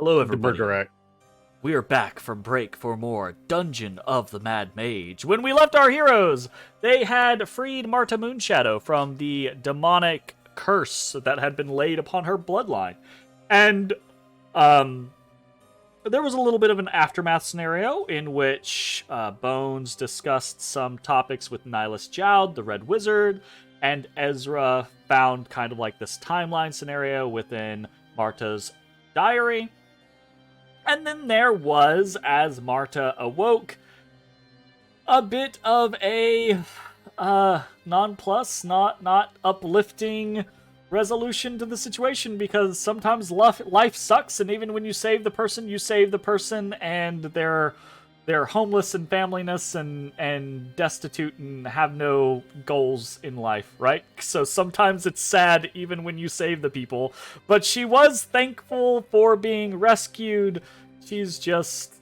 Hello, everybody. Bergerac. We are back from break for more Dungeon of the Mad Mage. When we left our heroes, they had freed Marta Moonshadow from the demonic curse that had been laid upon her bloodline. And there was a little bit of an aftermath scenario in which Bones discussed some topics with Nihilus Jowd, the Red Wizard, and Ezrah found kind of like this timeline scenario within Marta's diary. And then there was, as Marta awoke, a bit of a nonplus, not uplifting resolution to the situation, because sometimes life sucks, and even when you save the person, and they're homeless and familyless and destitute and have no goals in life, right? So sometimes it's sad even when you save the people. But she was thankful for being rescued. She's just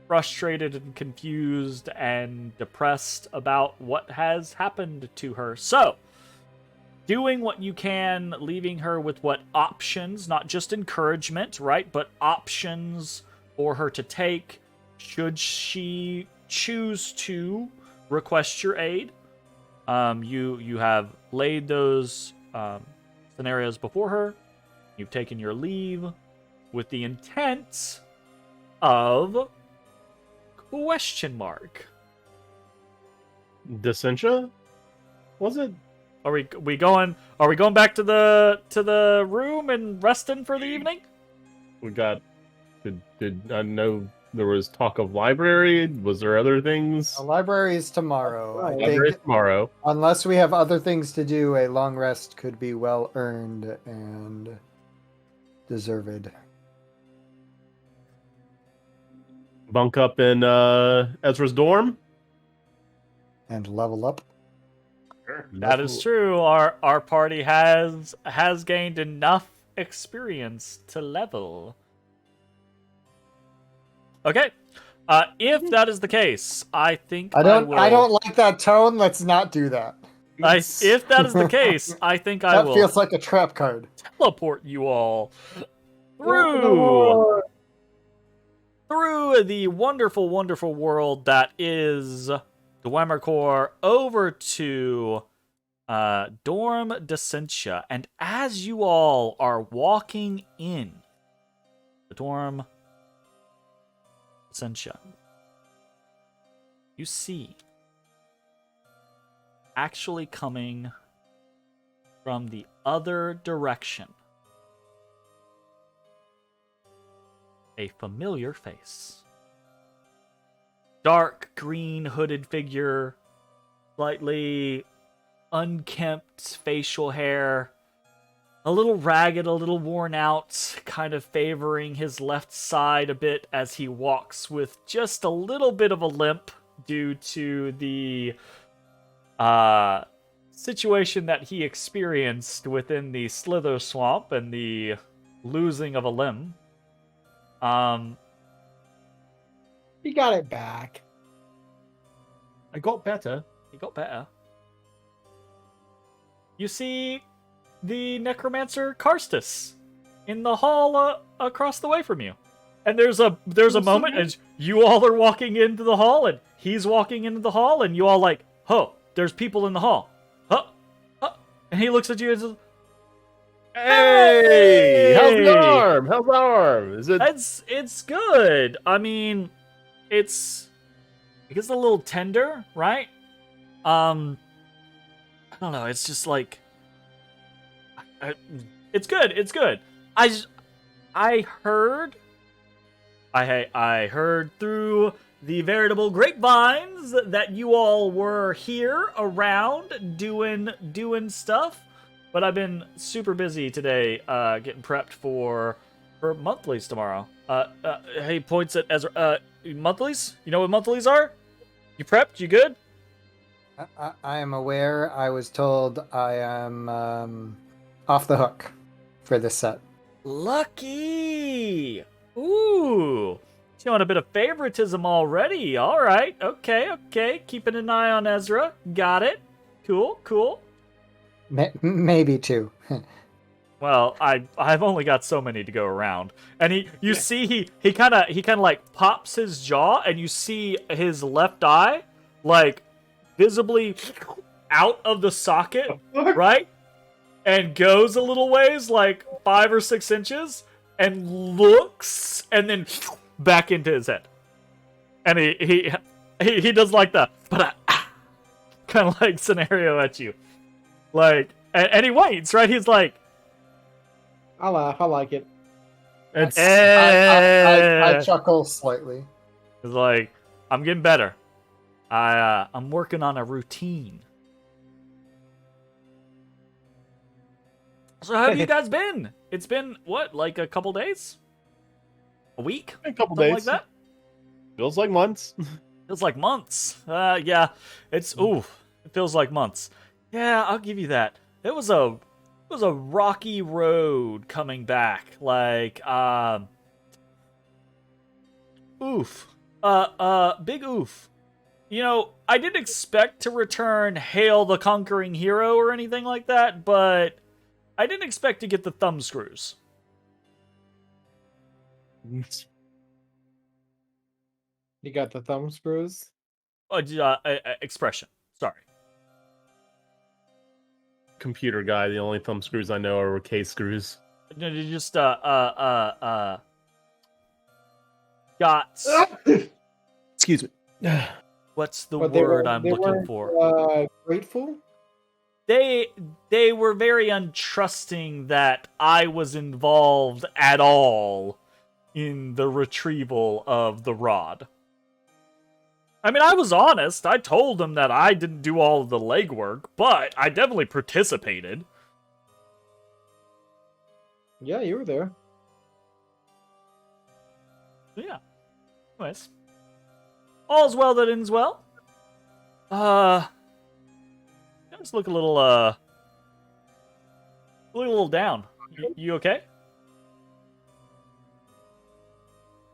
frustrated and confused and depressed about what has happened to her. So, doing what you can, leaving her with what options, not just encouragement, right? But options for her to take should she choose to request your aid. You have laid those scenarios before her. You've taken your leave with the intent of question mark. Dissentia? Was it? Are we going back to the room and resting for the evening? We got. Did I know there was talk of library? Was there other things? The library is tomorrow. I Library think, tomorrow. unless we have other things to do, a long rest could be well earned and deserved. Bunk up in Ezra's dorm. And level up. That is true. Our party has gained enough experience to level. Okay. If that is the case, I think I don't will... like that tone. Let's not do that. If that is the case, I think I will That feels like a trap card. teleport you all through the wonderful, wonderful world that is Dwemercore over to Dorm Dissentia. And as you all are walking in the Dorm Dissentia, you see, actually coming from the other direction, a familiar face. Dark green hooded figure, slightly unkempt facial hair, a little ragged, a little worn out, kind of favoring his left side a bit as he walks with just a little bit of a limp due to the situation that he experienced within the Slither Swamp and the losing of a limb. He got it back. I got better. He got better. You see the Necromancer Karstus in the hall across the way from you. And there's a moment as you all are walking into the hall and he's walking into the hall and you all like, oh, there's people in the hall. Huh? Huh? And he looks at you and says, Hey! How's the arm? How's the arm? Is it? It's good. I mean, it's a little tender, right? I don't know. It's just like, it's good. It's good. I heard through the veritable grapevines that you all were here around doing stuff, but I've been super busy today, getting prepped for monthlies tomorrow. He points at Ezra. Monthlies? You know what monthlies are? You prepped? You good? I am aware. I was told I am off the hook for this set. Lucky! Ooh! Showing a bit of favoritism already. All right. Okay. Keeping an eye on Ezra. Got it. Cool. Maybe two. Well, I've only got so many to go around, and you see he kind of like pops his jaw, and you see his left eye like visibly out of the socket, right, and goes a little ways, like 5 or 6 inches, and looks, and then back into his head, and he does like the kind of like scenario at you, like, and he waits, right? He's like. I laugh. I like it. It's I chuckle slightly. It's like, I'm getting better. I'm working on a routine. So how have you guys been? It's been what, like a couple days? A week? A couple Something days. like that? Feels like months. Feels like months. Yeah. It feels like months. Yeah, I'll give you that. It was a rocky road coming back. Like, oof. Big oof. You know, I didn't expect to return Hail the Conquering Hero or anything like that, but I didn't expect to get the thumb screws. You got the thumb screws? Expression. Sorry. Computer guy. The only thumb screws I know are case screws. No, you just, got... Excuse me. What's the But word I'm they looking weren't, for? Grateful? They were very untrusting that I was involved at all in the retrieval of the rod. I mean, I was honest. I told them that I didn't do all of the legwork, but I definitely participated. Yeah, you were there. Yeah. Anyways. All's well that ends well. Just look a little down. You okay?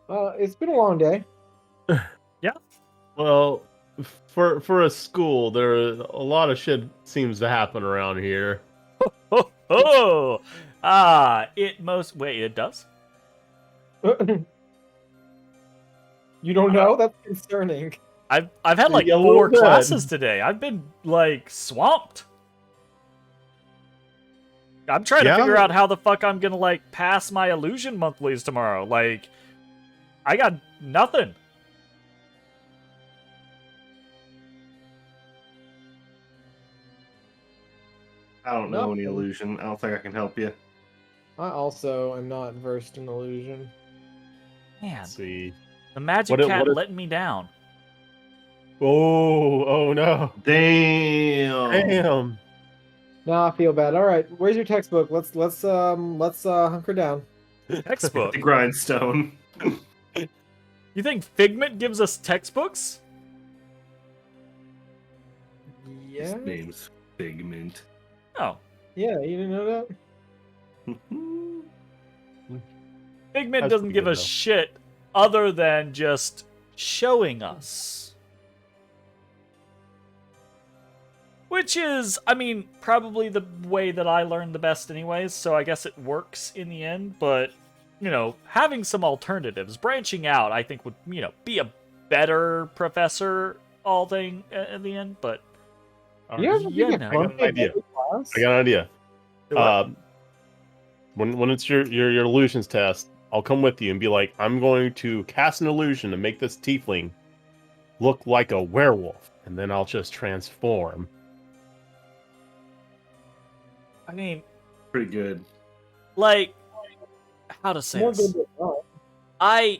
It's been a long day. Well, for a school, there a lot of shit seems to happen around here. Oh! Wait, it does? You don't know? That's concerning. I've had like Yeah, a 4 little bit. classes today. I've been like swamped. I'm trying to figure out how the fuck I'm gonna like pass my illusion monthlies tomorrow. Like, I got nothing. I don't know any Nothing. illusion. I don't think I can help you. I also am not versed in illusion. Man, Let's see. the magic What cat if- letting me down. Oh no. Damn. Damn. Now I feel bad. All right, where's your textbook? Let's hunker down. Textbook. The grindstone. You think Figment gives us textbooks? Yeah, His name's Figment. Oh. yeah. You didn't know that? Figment That's doesn't pretty give good, a though. shit other than just showing us. Which is, I mean, probably the way that I learned the best anyways, so I guess it works in the end, but, you know, having some alternatives, branching out, I think would, you know, be a better professor all thing in the end, but... You have Yeah, a no. I got an idea. class? I got an idea. What? When it's your illusions test, I'll come with you and be like, I'm going to cast an illusion to make this tiefling look like a werewolf, and then I'll just transform. I mean, Pretty good. like, how to say More this? good than not.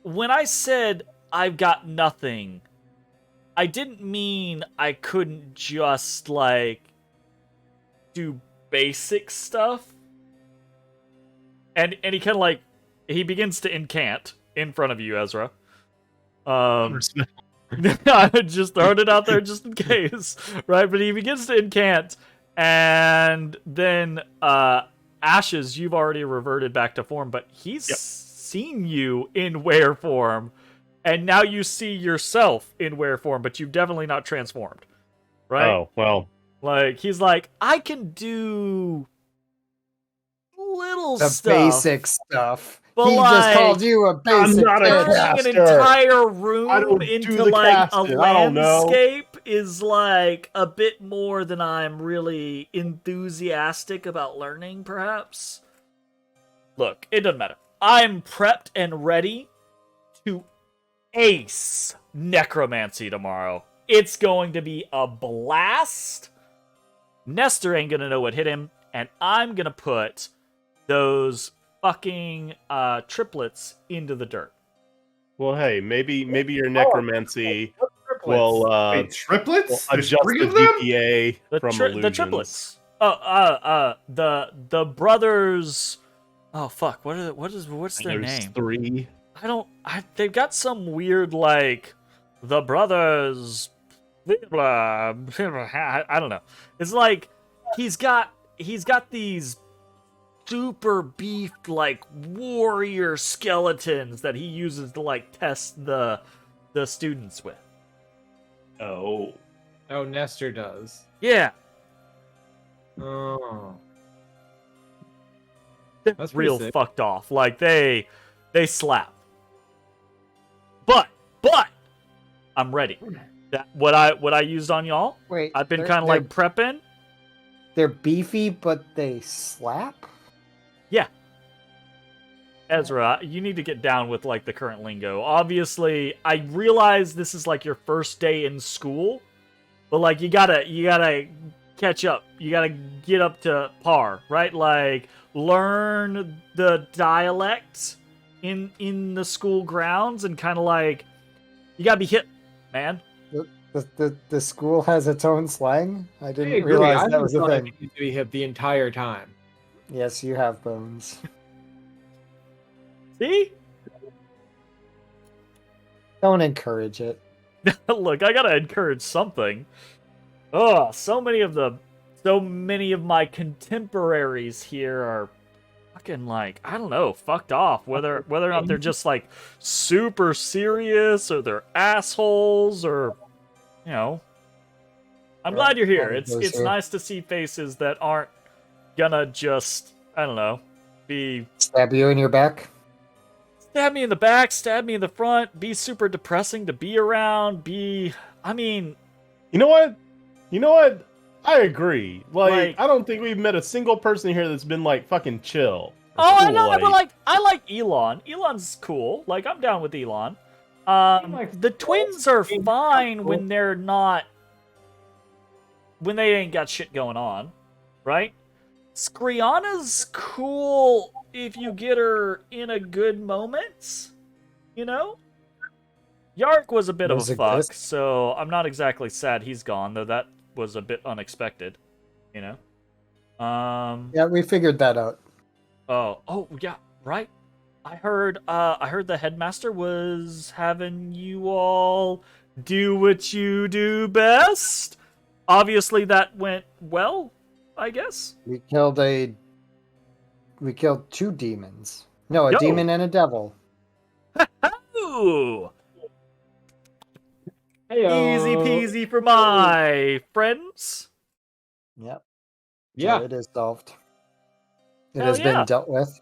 When I said I've got nothing, I didn't mean I couldn't just, like, do basic stuff. And he kind of, like, he begins to incant in front of you, Ezra. I just throwing it out there just in case, right? But he begins to incant, and then Ashes, you've already reverted back to form, but he's seen you in were form, and now you see yourself in were form, but you've definitely not transformed, right? Oh, well. Like, he's like, I can do little The stuff. basic stuff. But He like, just called you a basic. not a bitch. turning an caster. entire I room don't do into the like a casting. I don't know. landscape is like a bit more than I'm really enthusiastic about learning, perhaps. Look, it doesn't matter. I'm prepped and ready to ace necromancy tomorrow. It's going to be a blast. Nestor ain't gonna know what hit him, and I'm gonna put those fucking triplets into the dirt. Well, hey, maybe your necromancy will Wait, triplets? will There's adjust 3 the of them? GPA from illusions. The triplets. The brothers. Oh fuck! What's their There's name? 3. They've got some weird like the brothers. Blah, blah, I don't know. It's like he's got these super beefed like warrior skeletons that he uses to like test the students with. Oh. Oh, Nestor does. Yeah, Oh. that's That's pretty real sick. fucked off. Like they slap. But I'm ready. That what I used on y'all. Wait, I've been they're- kind of like prepping. they're beefy, but they slap. Ezra, you need to get down with like the current lingo. Obviously, I realize this is like your first day in school, but like you gotta catch up. You gotta get up to par, right? Like learn the dialect in the school grounds and kind of like you gotta be hip, man. The school has its own slang. I I didn't agree. realize I've that been was a telling thing. you to be hip the entire time. Yes, you have bones. See? Don't encourage it. Look, I gotta encourage something. Oh, so many of my contemporaries here are fucking like, I don't know, fucked off. Whether or not they're just like super serious or they're assholes or you know. I'm glad you're here. It's Here. nice to see faces that aren't gonna just, I don't know, be Stab you in your back. stab me in the back, stab me in the front, be super depressing to be around, I mean, You know what? I agree. Like- I don't think we've met a single person here that's been like fucking chill. or oh, I cool, know, but like, I like Elon. Elon's cool. Like, I'm down with Elon. The twins are fine when they're not, when they ain't got shit going on, right? Skriana's cool if you get her in a good moment, you know? Yark was a bit of Those a fuck, exist. so I'm not exactly sad he's gone, though that was a bit unexpected, you know? Yeah, we figured that out. Oh yeah, right. I heard the headmaster was having you all do what you do best. Obviously that went well, I guess. We killed 2 demons. No, a Yo. demon and a devil. Ooh, Hey, easy peasy for my friends. Yep. Yeah. So it is solved. It Hell has yeah. been dealt with.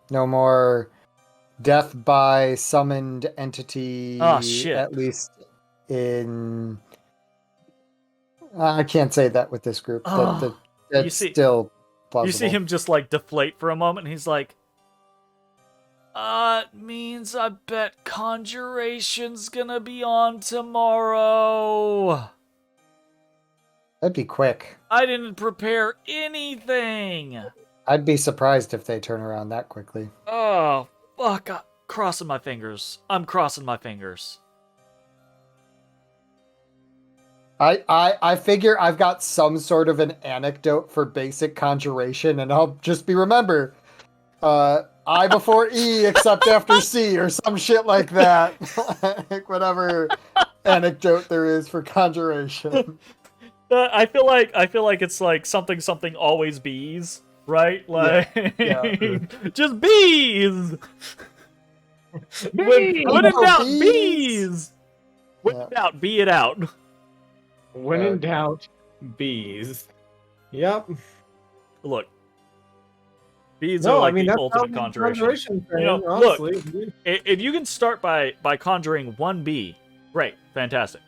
No more death by summoned entity. Oh, shit. At least in. I can't say that with this group. Oh, That's see- still plausible. You see him just like deflate for a moment, and he's like, it means I bet Conjuration's gonna be on tomorrow. That'd be quick. I didn't prepare anything. I'd be surprised if they turn around that quickly. Oh, fuck. I'm crossing my fingers. I'm crossing my fingers. I figure I've got some sort of an anecdote for basic conjuration, and I'll just be remember, I before E except after C or some shit like that. Like whatever anecdote there is for conjuration. I feel like it's like something always bees, right? Like Yeah. just bees. When in Oh, doubt, bees. bees. When in Yeah. doubt, be it out. When in doubt, bees. Yep. Look, Bees No, are like I mean the that's ultimate how conjuration. conjuration You know, thing, look, honestly. If you can start by conjuring 1 bee, great, fantastic.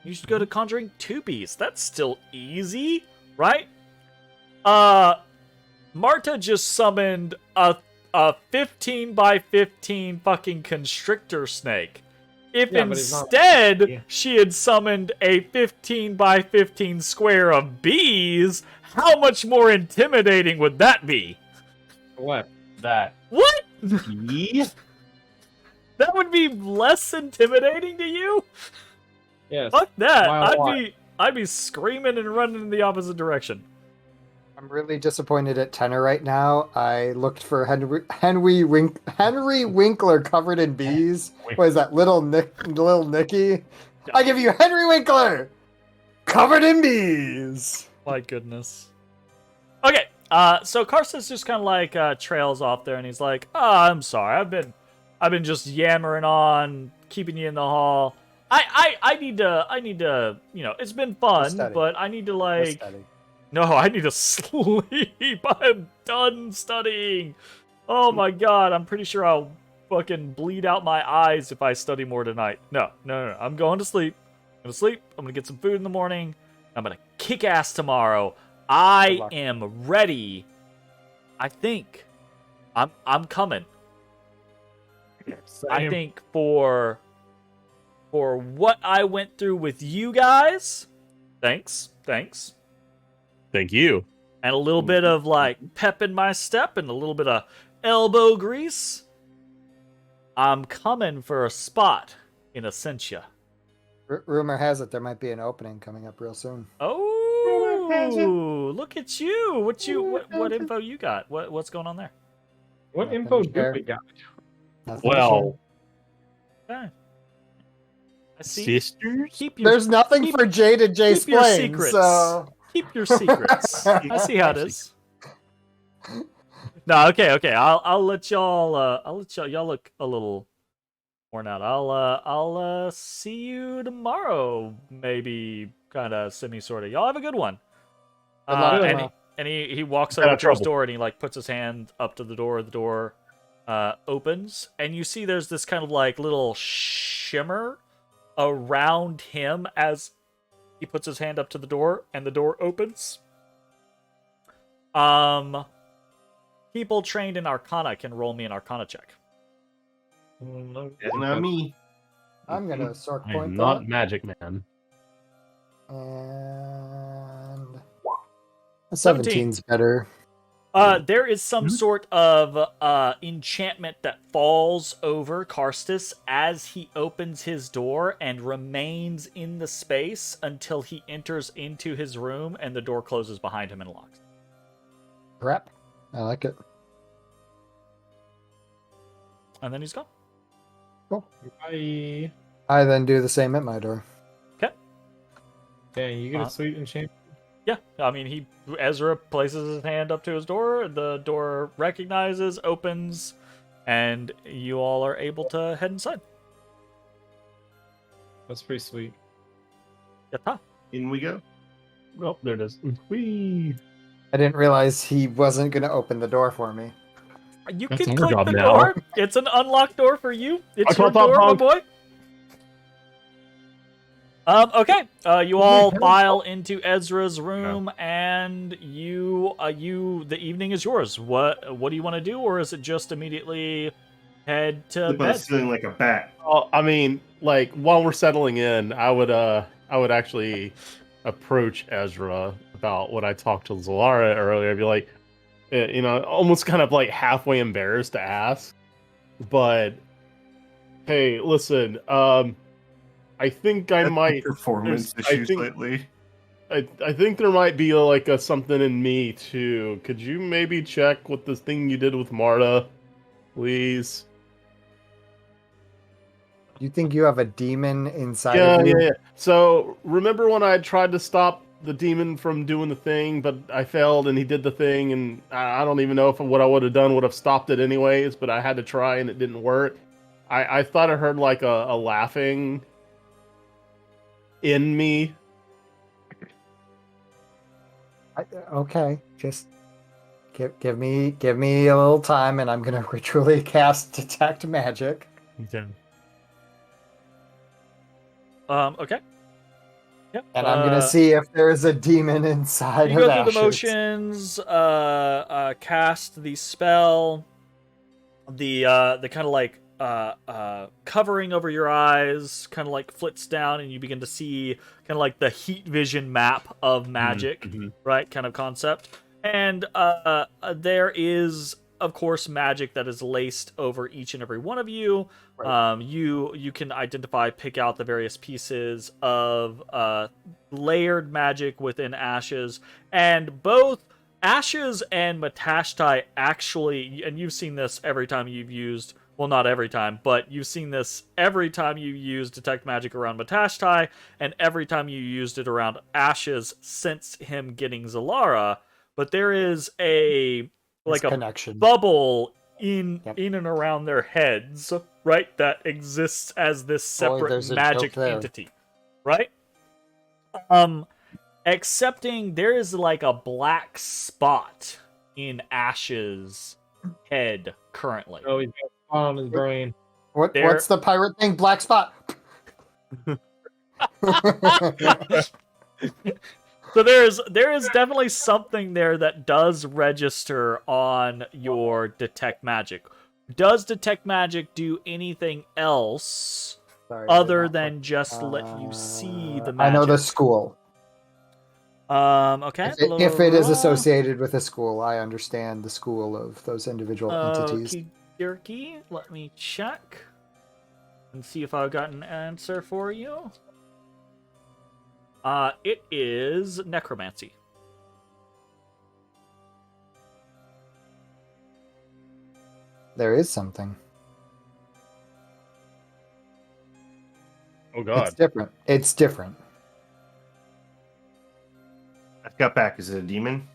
You should go to conjuring 2 bees. That's still easy, right? Marta just summoned a 15 by 15 fucking constrictor snake. If Yeah, but it's not- instead Yeah. she had summoned a 15 by 15 square of bees, how much more intimidating would that be? What? That. What? Yeah. That would be less intimidating to you? Yes. Fuck that. Why? I'd be screaming and running in the opposite direction. I'm really disappointed at tenor right now. I looked for Henry Winkler covered in bees. What is that, little Nicky? I give you Henry Winkler covered in bees. My goodness. Okay, so Karsus just kind of like trails off there, and he's like, "Oh, I'm sorry. I've been just yammering on, keeping you in the hall. I need to, you know, it's been fun, study. but I need to No like, study. no, I need to sleep. I'm done studying. Oh my god, I'm pretty sure I'll fucking bleed out my eyes if I study more tonight. No. I'm going to sleep. I'm gonna sleep. I'm gonna get some food in the morning. I'm gonna kick ass tomorrow. I luck. am ready. I think I'm coming. I think for what I went through with you guys, thanks, Thank you. and a little bit of like pep in my step and a little bit of elbow grease, I'm coming for a spot in Essentia. Rumor has it there might be an opening coming up real soon. Oh, look at you! What info you got? What's going on there? What Nothing info to do share. we got? Nothing to Well, Okay. I see. sisters. Keep share. your There's nothing for J to J keep your explain. secrets. So Keep your secrets. I see how it is. No, okay. I'll let y'all. Y'all look a little worn out. I'll see you tomorrow. Maybe kind of sort of. Y'all have a good one. Good luck And tomorrow. he walks Stay over out of to his trouble. door and he like puts his hand up to the door. The door opens and you see there's this kind of like little shimmer around him as he puts his hand up to the door and the door opens. People trained in Arcana can roll me an Arcana check. It's not me. I'm gonna sort I point am that. not Magic Man. And 17. 17's better. There is some sort of enchantment that falls over Karstus as he opens his door and remains in the space until he enters into his room and the door closes behind him and locks. Crap. I like it. And then he's gone. Bye. I then do the same at my door. Dang, you get a sweet enchantment. Yeah, I mean, Ezra places his hand up to his door, the door recognizes, opens, and you all are able to head inside. That's pretty sweet. Yatta. In we go. Oh, there it is. Whee! I didn't realize he wasn't gonna open the door for me. You That's can our click job the now. door. It's an unlocked door for you. It's I call your Tom door, my Honk. boy. Okay. You all file into Ezra's room, and the evening is yours. What do you want to do, or is it just immediately head to Flip on the bed? ceiling like a bat. I mean, like while we're settling in, I would actually approach Ezra about what I talked to Zalara earlier. I'd be like, you know, almost kind of like halfway embarrassed to ask, but hey, listen, I think I might. Performance there's- I issues think- lately. I think there might be like a something in me too. Could you maybe check with this thing you did with Marta, please? You think you have a demon inside Yeah, of you? yeah. So remember when I tried to stop the demon from doing the thing, but I failed and he did the thing, and I don't even know if what I would have done would have stopped it anyways, but I had to try and it didn't work. I thought I heard like a laughing in me. Okay, just Give me a little time, and I'm gonna ritually cast detect magic. Okay. Okay. Yep. And I'm gonna see if there is a demon inside You of go through the Ashes. motions, cast the spell, the kind of like covering over your eyes kind of like flits down, and you begin to see kind of like the heat vision map of magic, Mhm. right? Kind of concept. And there is, of course, magic that is laced over each and every one of you. Right. You can identify, pick out the various pieces of layered magic within Ashes, and both Ashes and Matashtai actually, and you've seen this every time you've used, well, not every time, but you've seen this every time you use Detect Magic around Matashtai, and every time you used it around Ashes since him getting Zalara. But there is a like a Connection. bubble in Yep. and around their heads, right? That exists as this separate there's a magic joke there. entity, right? Excepting there is like a black spot in Ash's head currently. Oh, he's got a spot on his brain. What's the pirate thing? Black spot. So there is definitely something there that does register on your detect magic. Does detect magic do anything else Sorry, other than just let you see the magic? I know the school. Okay. If it is associated with a school, I understand the school of those individual entities. Okey-dokey. Let me check and see if I've got an answer for you. It is necromancy. There is something. Oh God. It's different. It's different. I've got back. Is it a demon?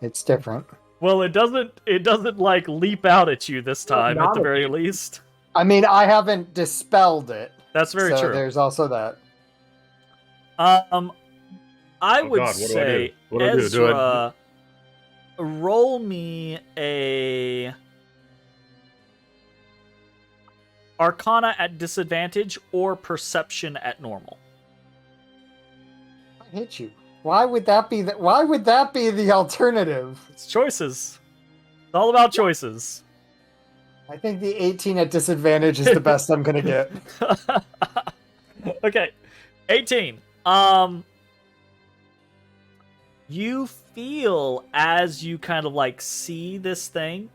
It's different. Well, it doesn't like leap out at you this time, at Not the a very demon. least. I mean, I haven't dispelled it. That's very so true. There's also that. I Oh would God, what do I do? say, What do I do? Ezra, roll me a Arcana at disadvantage or Perception at normal. I hit you. Why would that be Why would that be the alternative? It's choices. It's all about choices. I think the 18 at disadvantage is the best I'm gonna get. Okay, 18. You feel as you kind of like see this thing,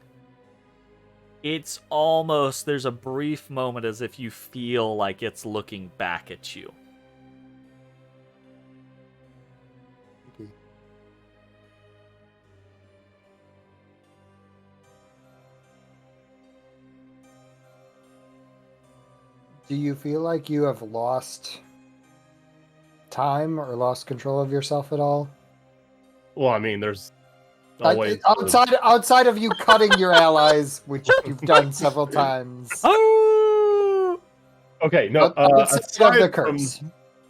it's almost, there's a brief moment as if you feel like it's looking back at you. Do you feel like you have lost time or lost control of yourself at all? Well, I mean, there's always Outside of you cutting your allies, which you've done several times. Oh! Okay, no. Outside of the curse.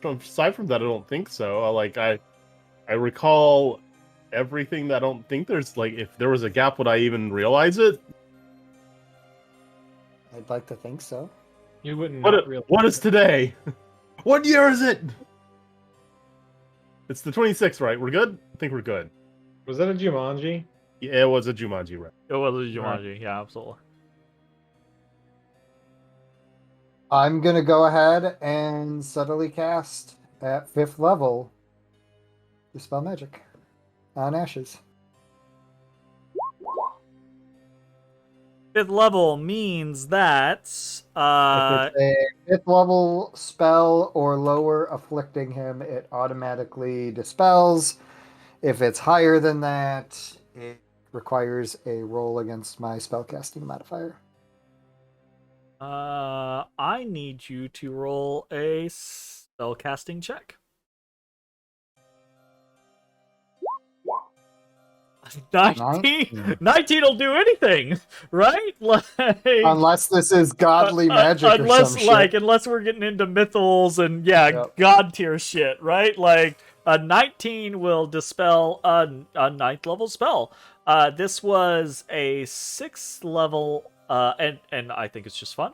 Aside from that, I don't think so. I recall everything that I don't think there's like. If there was a gap, would I even realize it? I'd like to think so. You wouldn't not really. What is today? What year is it? It's the 26th, right? We're good? I think we're good. Was that a Jumanji? Yeah, it was a Jumanji, right? It was a Jumanji, yeah, absolutely. I'm gonna go ahead and subtly cast at 5th level Dispel Magic on Ashes. 5th level means that If it's a 5th level spell or lower afflicting him, it automatically dispels. If it's higher than that, it requires a roll against my spellcasting modifier. I need you to roll a spellcasting check. 19? 19 will do anything, right? Like, Unless this is godly magic or unless some shit. like unless we're getting into mythals and Yep. god tier shit, right? Like a 19 will dispel a 9th level spell. This was a 6th level, and I think it's just fun.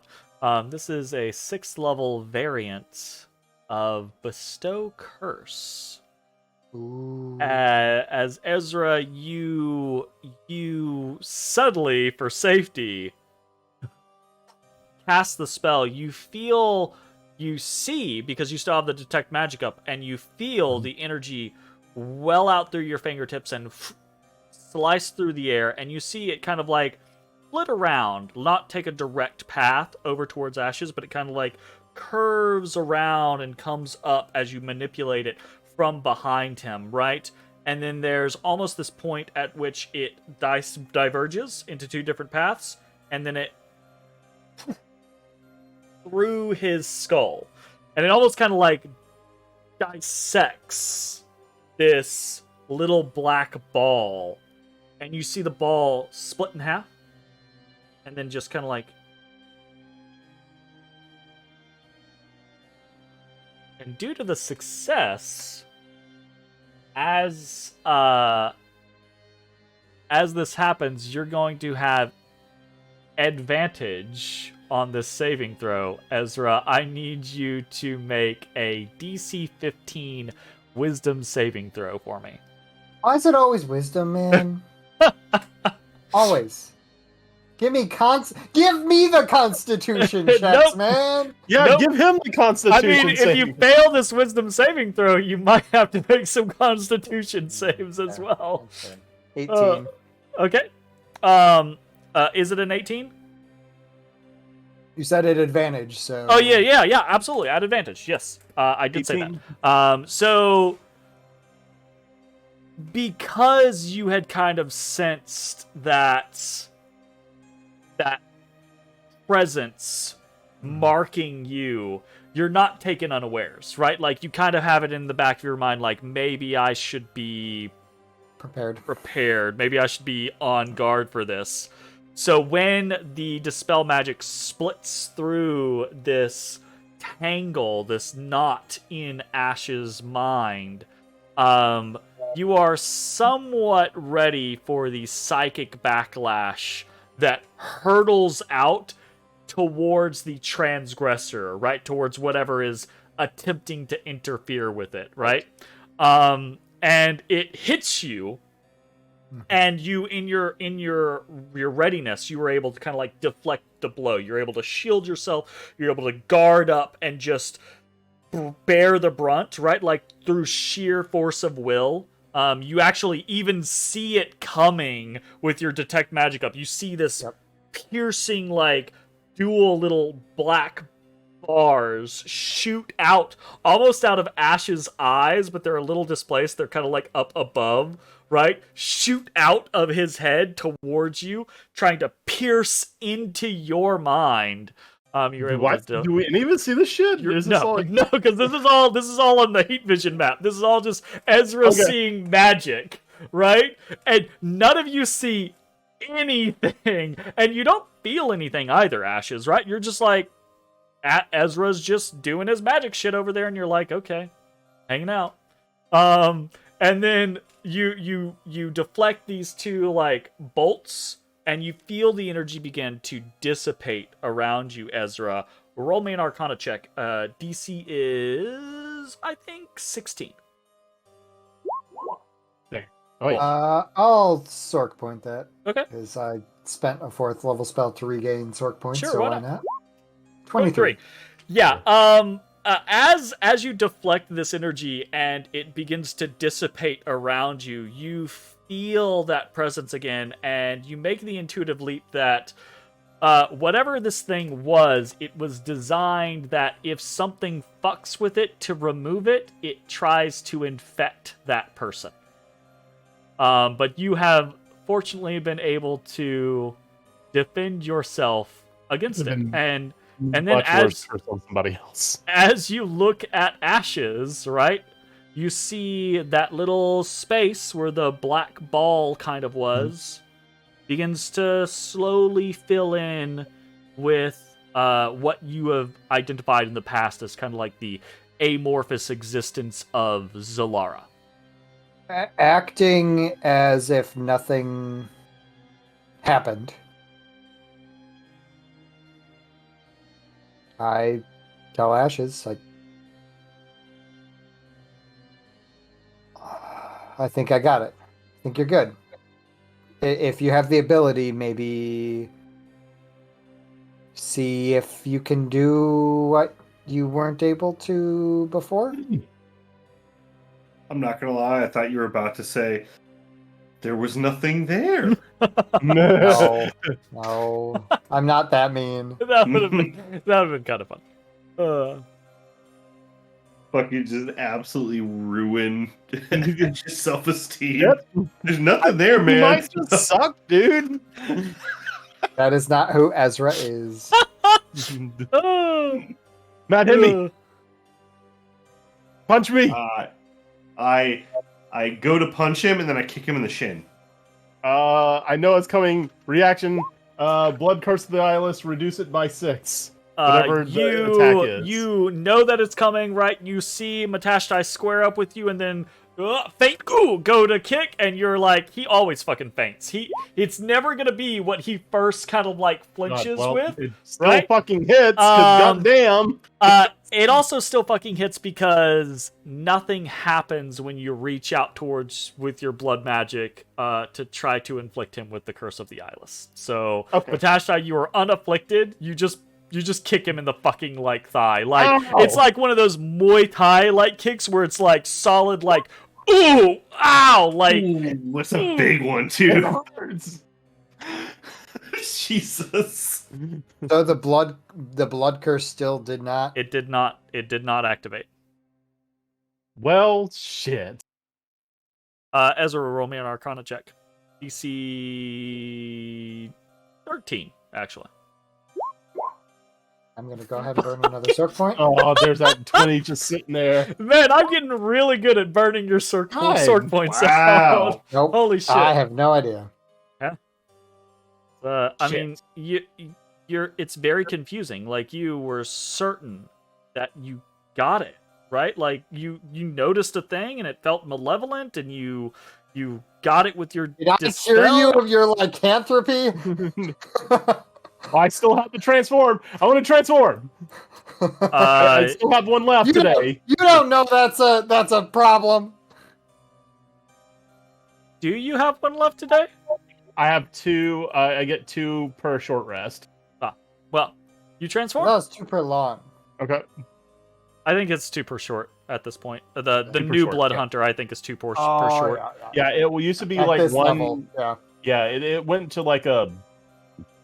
This is a 6th level variant of Bestow Curse. Ooh. As Ezra, you subtly, for safety, cast the spell. You see, because you still have the detect magic up, and you feel the energy well out through your fingertips and slice through the air, and you see it kind of like flit around, not take a direct path over towards Ashes, but it kind of like curves around and comes up as you manipulate it from behind him, right? And then there's almost this point at which it diverges into 2 different paths, and then it through his skull, and it almost kind of like dissects this little black ball, and you see the ball split in half, and then just kind of like, and due to the success, as this happens, you're going to have advantage on this saving throw. Ezra, I need you to make a DC 15 wisdom saving throw for me. Why is it always wisdom, man? Always. Give me the Constitution checks, Nope. man. Yeah, Nope. give him the I Constitution. mean, if you fail this wisdom saving throw, you might have to make some Constitution saves as well. 18. Okay. Is it an 18? You said it advantage, so. Oh yeah, absolutely, at advantage. Yes, I did say 18. that. So because you had kind of sensed that presence marking you, you're not taken unawares, right? Like, you kind of have it in the back of your mind, like, maybe I should be prepared. Maybe I should be on guard for this. So when the Dispel magic splits through this tangle, this knot in Ash's mind, you are somewhat ready for the psychic backlash that hurtles out towards the transgressor, right? Towards whatever is attempting to interfere with it, right? And it hits you, and you, in your readiness, you were able to kind of like deflect the blow. You're able to shield yourself. You're able to guard up and just bear the brunt, right? Like, through sheer force of will. You actually even see it coming with your detect magic up. You see this piercing, like, dual little black bars shoot out, almost out of Ash's eyes, but they're a little displaced. They're kind of like up above, right? Shoot out of his head towards you, trying to pierce into your mind. You're able to. Do we even see this shit? No, because this is all on the heat vision map. This is all just Ezra seeing magic, right? And none of you see anything, and you don't feel anything either, Ashes, right? You're just like, Ezra's just doing his magic shit over there, and you're like, okay, hanging out. And then you deflect these 2 like bolts, and you feel the energy begin to dissipate around you, Ezra. Roll me an Arcana check. DC is, I think, 16. There. Oh yeah. I'll Sork point that. Okay. Because I spent a 4th level spell to regain Sork points, Sure, so why why not? not? 23. Yeah. As you deflect this energy and it begins to dissipate around you, you feel that presence again, and you make the intuitive leap that whatever this thing was, it was designed that if something fucks with it to remove it, it tries to infect that person. But you have fortunately been able to defend yourself against it, and then as somebody else, as you look at Ashes, right, you see that little space where the black ball kind of was begins to slowly fill in with what you have identified in the past as kind of like the amorphous existence of Zalara. Acting as if nothing happened, I tell Ashes, I think I got it. I think you're good. If you have the ability, maybe see if you can do what you weren't able to before. I'm not gonna lie, I thought you were about to say there was nothing there. No, no, I'm not that mean. That would have been kind of fun. Fucking just absolutely ruin your self-esteem. Yep. There's nothing there, You man. might just suck, dude. That is not who Ezra is. Oh, Matt, hit me. Punch me. I go to punch him and then I kick him in the shin. I know it's coming. Reaction. Blood Curse of the Eyeless. Reduce it by 6. Whatever the attack is. You know that it's coming, right? You see Matashtai square up with you, and then feint, go to kick, and you're like, he always fucking feints. It's never gonna be what he first kind of like flinches with. It still right? fucking hits. 'Cause goddamn. It also still fucking hits because nothing happens when you reach out towards with your blood magic to try to inflict him with the Curse of the Eyeless. So, Okay. Matashtai, you are unafflicted. You just kick him in the fucking like thigh. Like Ow. it's like one of those Muay Thai like kicks where it's like solid like ooh, ow, like Ooh, that's a big one too. Hurts. Jesus. So the blood curse still did not. it did not activate. Well, shit. Ezra, roll me an Arcana check. DC 13, actually. I'm gonna go ahead and burn another soak point. Oh, there's that 20 just sitting there. Man, I'm getting really good at burning your sword Hi. points Wow. out. Nope. Holy shit. I have no idea. I Shit. mean, you're. It's very confusing. Like you were certain that you got it right. Like you noticed a thing and it felt malevolent, and you got it with your Did I dispel. cure you of your lycanthropy? I still have to transform. I want to transform. I still have one left today. You don't know that's a problem. Do you have one left today? I have 2. I get 2 per short rest. Well, you transform. That was too long. Okay. I think it's 2 per short at this point. The 2 per new short, blood yeah. hunter, I think, is 2 per short. Yeah, it used to be At like this one. level, yeah. Yeah, it went to like a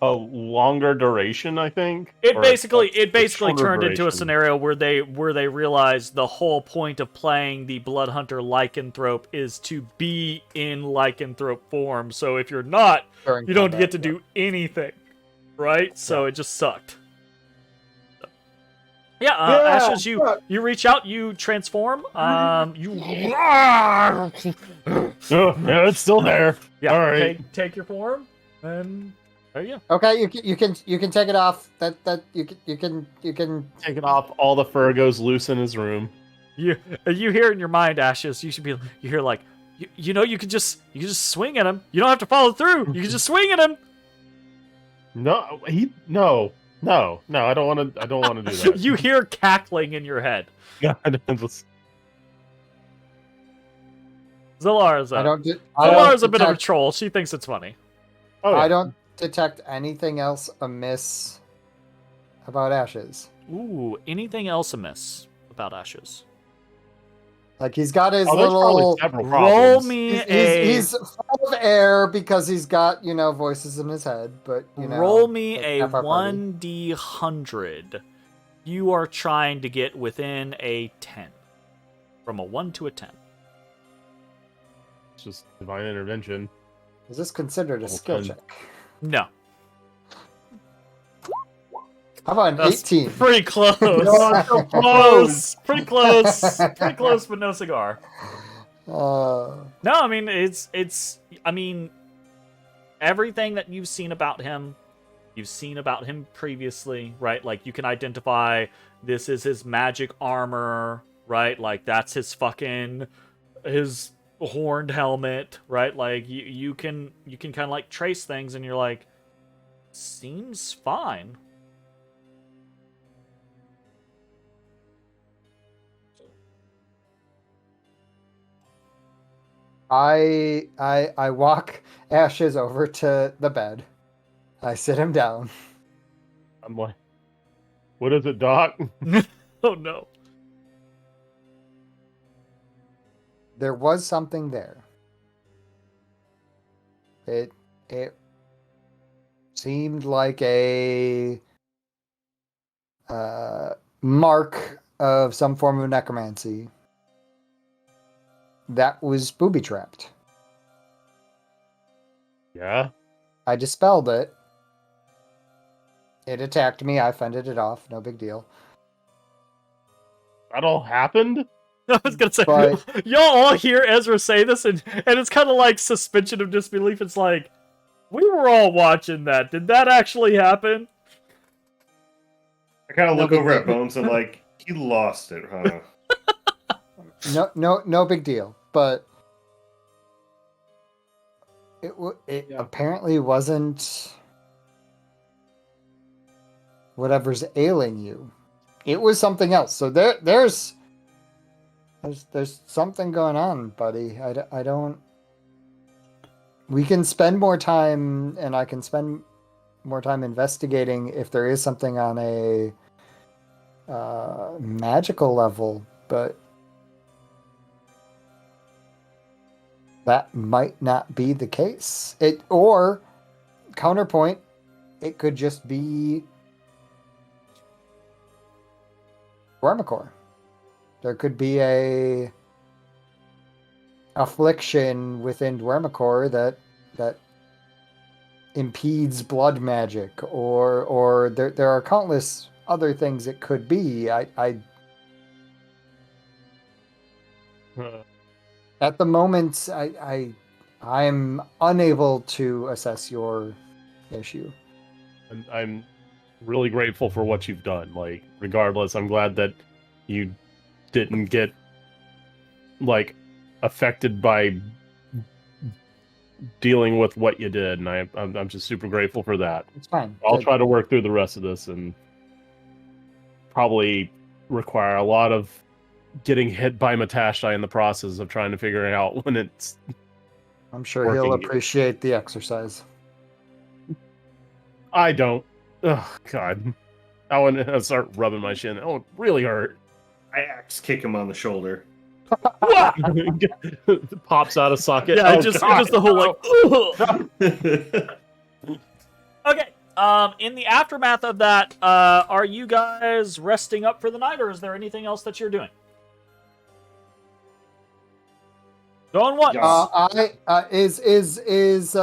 longer duration, I think. It Or basically a shorter turned into a duration. scenario where they realized the whole point of playing the blood hunter lycanthrope is to be in lycanthrope form. So if you're not, During you don't combat, get to do anything, right? So it just sucked. Yeah, Ashes, you reach out, you transform, you Oh, yeah, it's still there. yeah, All right. take your form, and there you go. Okay, you can take it off. That you can Taking off, all the fur goes loose in his room. You hear in your mind, Ashes. You should be. You hear like, you know, you can just swing at him. You don't have to follow through. You can just swing at him. No, no. I don't want to. I don't want to do that. You hear cackling in your head. God, Zilara's I don't Zilara's a bit of a detect- troll. She thinks it's funny. oh, yeah. I don't detect anything else amiss about Ashes. Ooh, anything else amiss about Ashes? Like he's got his Oh, there's probably little. several Roll problems. me He's full of air because he's got voices in his head, but roll me like a half our party. 1d100. You are trying to get within a 10, from a 1 to a 10. It's just divine intervention. Is this considered a skill Okay. check? No, How about an That's 18? pretty close. so Close. Pretty close. Pretty close, but no cigar. No, I mean it's. I mean, everything that you've seen about him previously, right? Like you can identify this is his magic armor, right? Like that's his fucking horned helmet, right? Like you can kind of like trace things, and you're like, seems fine. I walk Ashes over to the bed. I sit him down. I'm like, what is it, Doc? Oh no. There was something there. It seemed like a mark of some form of necromancy that was booby trapped. Yeah. I dispelled it. It attacked me. I fended it off. No big deal. That all happened? I was gonna say, But- y'all all hear Ezra say this, and it's kind of like suspension of disbelief. It's like, we were all watching that. Did that actually happen? I kind of No look big over at deal. Bones and like, he lost it, huh? No big deal. But it Yeah. apparently wasn't whatever's ailing you. It was something else. So there's something going on, buddy. I don't. We can spend more time, and I can spend more time investigating if there is something on a magical level, but that might not be the case. Or counterpoint, it could just be Dwarmacor. There could be a affliction within Dwarmacor that impedes blood magic, or there are countless other things it could be. At the moment, I'm unable to assess your issue. And I'm really grateful for what you've done. Like, regardless, I'm glad that you didn't get like affected by dealing with what you did, and I'm just super grateful for that. It's fine. I'll Good. try to work through the rest of this, and probably require a lot of getting hit by Matashtai in the process of trying to figure out when it's. I'm sure he'll working. appreciate the exercise. I don't. Oh God, I want to start rubbing my shin. Oh, it really hurt. I axe kick him on the shoulder. Pops out of socket. Yeah, Oh, just God. the whole like. Okay. In the aftermath of that, are you guys resting up for the night, or is there anything else that you're doing? Going once. Yes. Is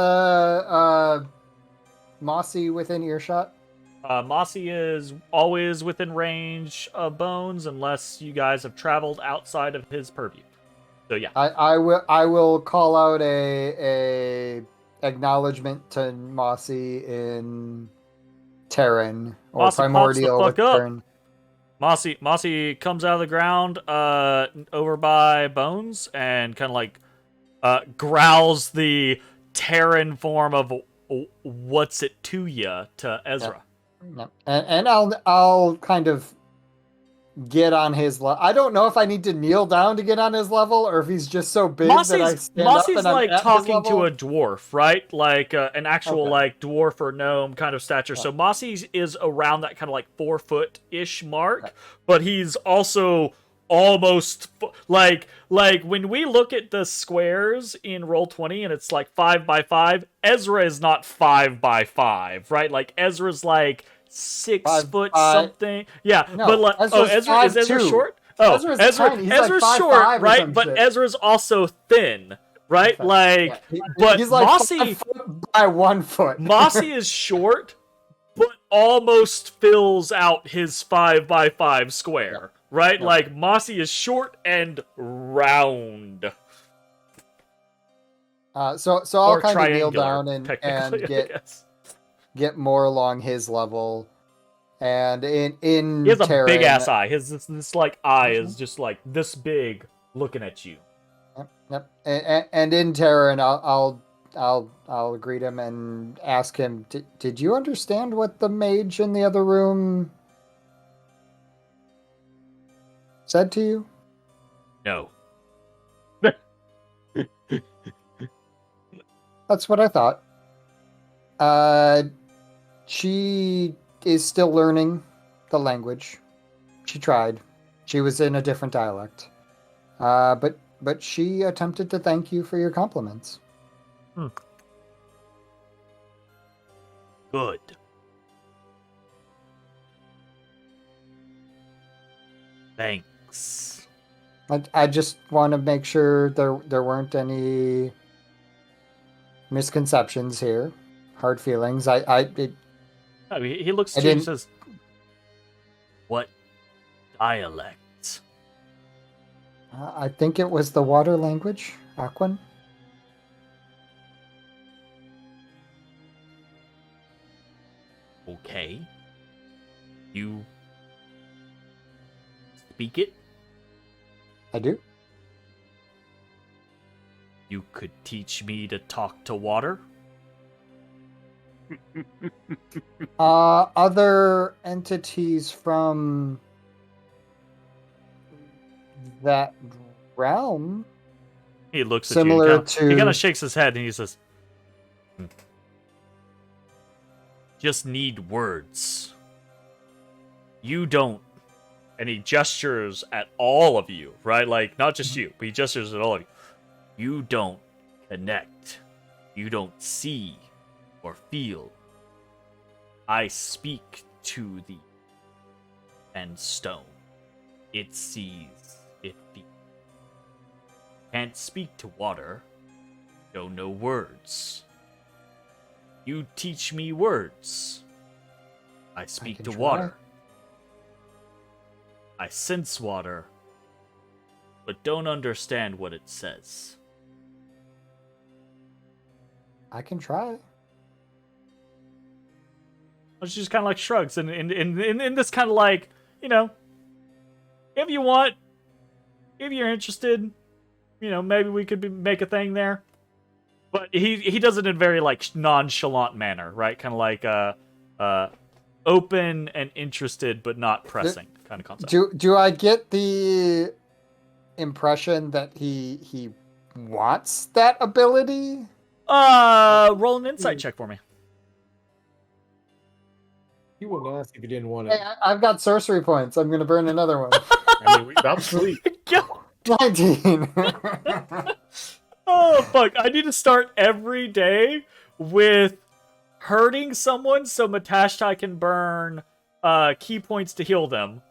Mossy within earshot? Mossy is always within range of Bones, unless you guys have traveled outside of his purview. So yeah. I will call out a acknowledgement to Mossy in Terran or Mossy pops the Primordial fuck with up. Terran. Mossy comes out of the ground over by Bones and kind of like growls the Terran form of "What's it to ya?" to Ezra. Yeah. And I'll kind of get on his level. I don't know if I need to kneel down to get on his level, or if he's just so big that I stand Mossy's up and I'm like at his talking to level. a dwarf, right? Like an actual Okay. like dwarf or gnome kind of stature. Yeah. So Mossy is around that kind of like 4-foot-ish mark, Okay. but he's also almost like when we look at the squares in Roll20 and it's like 5 by 5, Ezra is not 5 by 5, right? Like Ezra's like 6 5 foot by- something. Yeah, No, but like Ezra's Ezra is Ezra 5'2". short? Oh, Ezra's Ezra, tiny. He's like Ezra's 5'5" short, or right? some But shit. Ezra's also thin, right? Okay. Like, Yeah. but he's like Mossy, 5 foot by 1 foot. Mossy is short, but almost fills out his 5 by 5 square, right? Yeah. Like Mossy is short and round, So I'll or kind of kneel triangular, down and technically, I get guess. get more along his level. And in He has a Terran, big ass eye. His this like eye is just like this big, looking at you. Yep. And in Terran, I'll greet him and ask him. Did you understand what the mage in the other room said to you? No. That's what I thought. She is still learning the language. She tried. She was in a different dialect. But she attempted to thank you for your compliments. Good. Thanks. I just want to make sure there weren't any misconceptions here, hard feelings. He looks I at you and didn't- says, "What dialect?" I think it was the water language, Aquan. Okay. You speak it? I do. You could teach me to talk to water? Other entities from that realm. He looks Similar at you. He kind to- of shakes his head and he says, "Just need words. You don't." And he gestures at all of you, right? Like, not just you, but he gestures at all of you. You don't connect. You don't see or feel. I speak to the and stone. It sees, it feels. Can't speak to water. Don't know words. You teach me words. I speak can to try. water. I sense water, but don't understand what it says. I can try. She just kind of like shrugs, and in this kind of like, you know, if you want, if you're interested, you know, maybe we could make a thing there. But he does it in a very like nonchalant manner, right? Kind of like open and interested, but not pressing kind of concept. Do I get the impression that he wants that ability? Roll an insight check for me. You wouldn't ask if you didn't want Hey, it. I've got sorcery points. I'm gonna burn another one. I mean, that was sweet. 19. Oh fuck! I need to start every day with hurting someone so Matashtai can burn key points to heal them,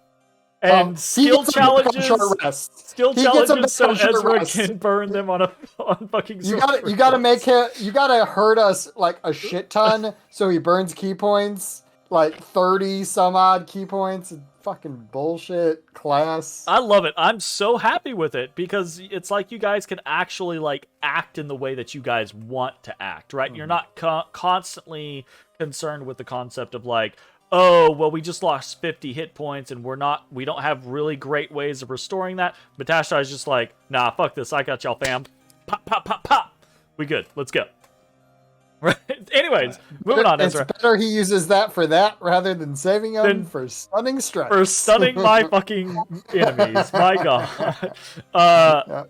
and He skill gets a book on challenges. short rest. Skill He gets a challenges so book on short Ezra rest. can burn them on fucking. You gotta make him. You gotta hurt us like a shit ton so he burns key points, like 30 some odd key points. Fucking bullshit class. I love it. I'm so happy with it because it's like you guys can actually like act in the way that you guys want to act, right? You're not constantly concerned with the concept of like, oh, well, we just lost 50 hit points and we don't have really great ways of restoring that. Matashtai is just like, nah, fuck this. I got y'all, fam. Pop, pop, pop, pop. We good. Let's go. Right. Anyways, moving on, It's Ezra. better he uses that for that rather than saving him Then- for stunning strikes. For stunning my fucking enemies. My god.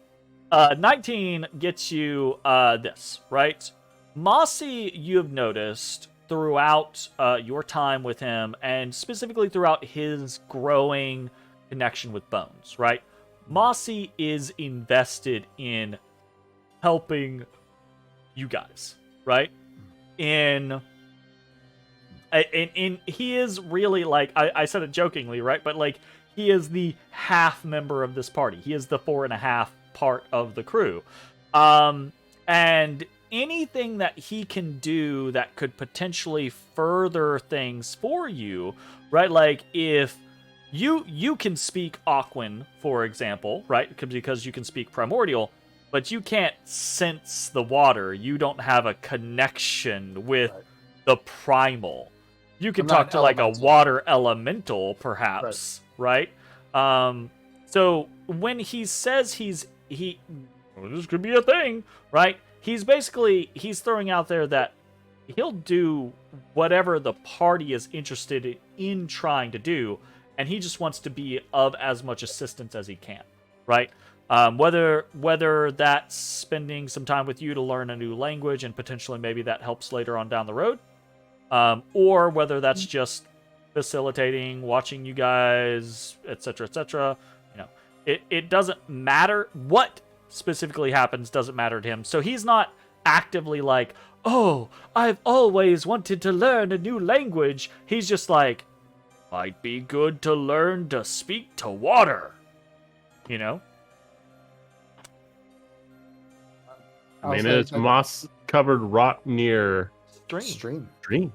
19 gets you this, right? Mossy, you have noticed throughout your time with him, and specifically throughout his growing connection with Bones, right? Mossy is invested in helping you guys, right? In he is really like I said it jokingly, right? But like he is the half member of this party. He is the 4.5 part of the crew. And anything that he can do that could potentially further things for you, right? Like if you can speak Aquan, for example, right? Because you can speak Primordial, but you can't sense the water. You don't have a connection with the primal. You can I'm talk not to like a elemental. water elemental, perhaps, right? So when he says well, this could be a thing, right? He's throwing out there that he'll do whatever the party is interested in trying to do, and he just wants to be of as much assistance as he can, right? Whether that's spending some time with you to learn a new language and potentially maybe that helps later on down the road, or whether that's just facilitating, watching you guys, etc., etc. It doesn't matter what specifically happens. Doesn't matter to him. So he's not actively like, oh, I've always wanted to learn a new language. He's just like, might be good to learn to speak to water. I mean, it's moss-covered rock near Stream. stream.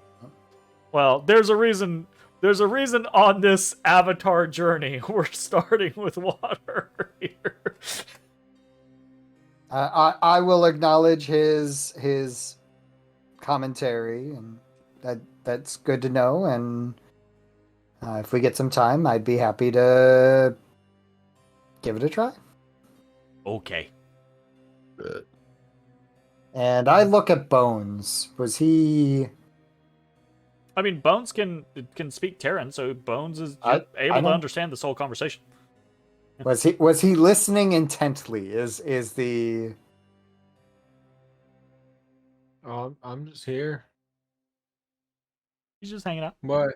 Well, there's a reason. There's a reason on this Avatar journey we're starting with water here. I will acknowledge his commentary, and that's good to know. And if we get some time, I'd be happy to give it a try. Okay. And I look at Bones. Was he? I mean, Bones can speak Terran, so Bones is able to understand this whole conversation. Was he listening intently? Is the? I'm just here. He's just hanging out. But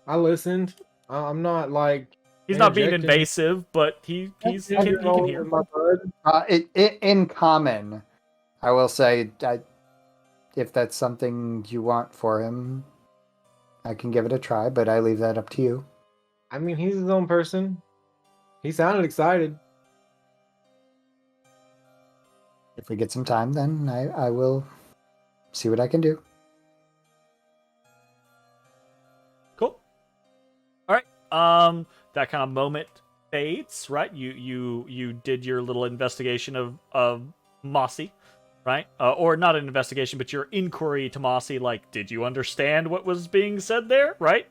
I listened. I'm not like He's not being interjecting. invasive, but he can hear. My bud. In common, I will say, if that's something you want for him, I can give it a try, but I leave that up to you. I mean, he's his own person. He sounded excited. If we get some time, then I will see what I can do. Cool. All right. That kind of moment fades, right? You did your little investigation of Mossy, right? Or not an investigation, but your inquiry to Mossy. Like, did you understand what was being said there, right?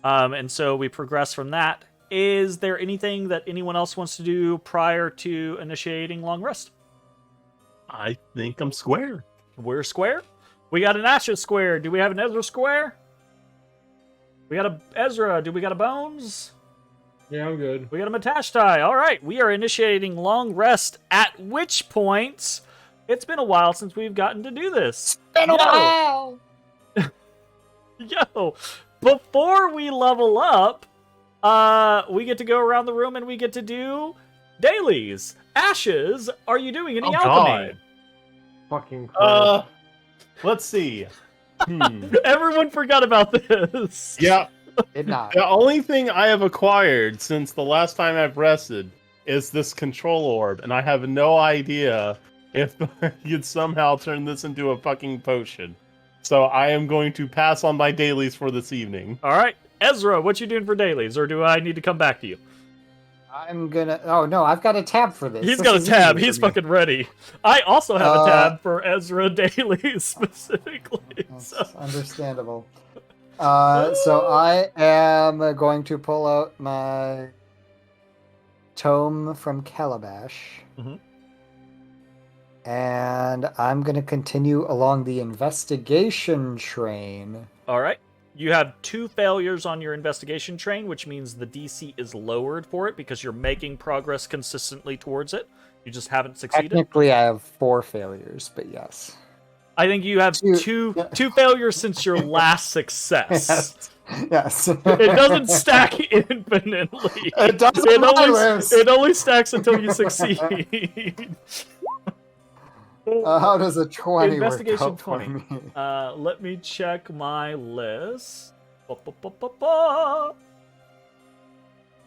And so we progress from that. Is there anything that anyone else wants to do prior to initiating long rest? I think I'm square. We're square. We got an Ashes square. Do we have an Ezra square? We got a Ezra. Do we got a Bones? Yeah, I'm good. We got a Matashtai. All right. We are initiating long rest, at which point it's been a while since we've gotten to do this. Been a while. Yo, before we level up, we get to go around the room and we get to do dailies. Ashes, are you doing any alchemy? God. Fucking Christ. Let's see. Everyone forgot about this. Yeah. Did not. The only thing I have acquired since the last time I've rested is this control orb, and I have no idea if you'd somehow turn this into a fucking potion. So I am going to pass on my dailies for this evening. All right. Ezra, what you doing for dailies, or do I need to come back to you? I'm gonna. Oh no, I've got a tab for this. He's This got a is tab. easy He's for me. fucking ready. I also have a tab for Ezra dailies specifically. That's So. understandable. So I am going to pull out my tome from Calabash. Mhm. And I'm going to continue along the investigation train. All right. You have 2 failures on your investigation train, which means the DC is lowered for it because you're making progress consistently towards it. You just haven't succeeded. Technically, I have 4 failures, but yes. I think you have Two- two failures since your last success. Yes. It doesn't stack infinitely. It doesn't matter. It only stacks until you succeed. How does a 20 Investigation work out for 20. me? Let me check my list. Ba-ba-ba-ba-ba.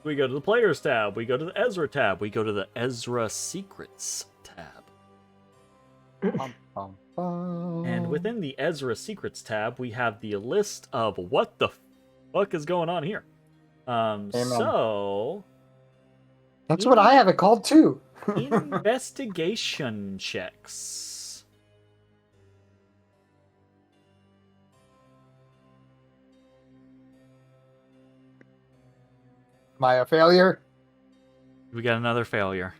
We go to the Players tab. We go to the Ezra tab. We go to the Ezra Secrets tab. Bum, bum, bum. And within the Ezra Secrets tab, we have the list of what the fuck is going on here. So... That's what I have it called too. investigation checks. Am I a failure? We got another failure.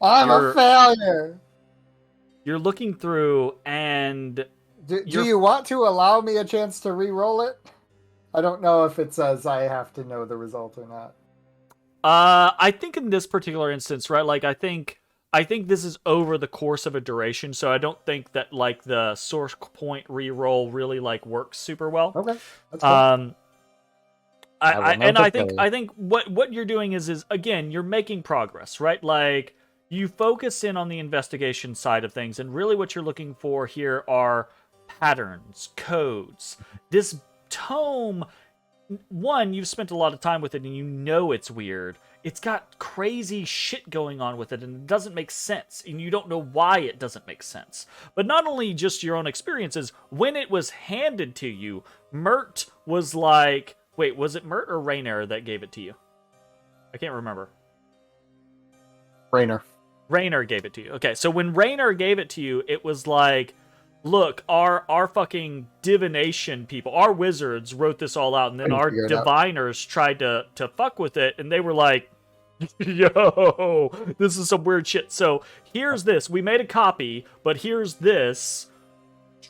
I'm You're- a failure. You're looking through, and Do You're- you want to allow me a chance to re-roll it? I don't know if it says I have to know the result or not. I think in this particular instance, right? Like, I think this is over the course of a duration, so I don't think that like the source point re-roll really like works super well. Okay, that's cool. I think what you're doing is again, you're making progress, right? Like, you focus in on the investigation side of things, and really what you're looking for here are patterns, codes. This tome, one, you've spent a lot of time with it and you know it's weird. It's got crazy shit going on with it and it doesn't make sense, and you don't know why it doesn't make sense. But not only just your own experiences, when it was handed to you, Mert was like, wait, was it Mert or Rainer that gave it to you? I can't remember. Rainer gave it to you. Okay, so when Rainer gave it to you, it was like, look, our fucking divination people, our wizards wrote this all out, and then our diviners tried to fuck with it, and they were like, yo, this is some weird shit. So here's this. We made a copy, but here's this.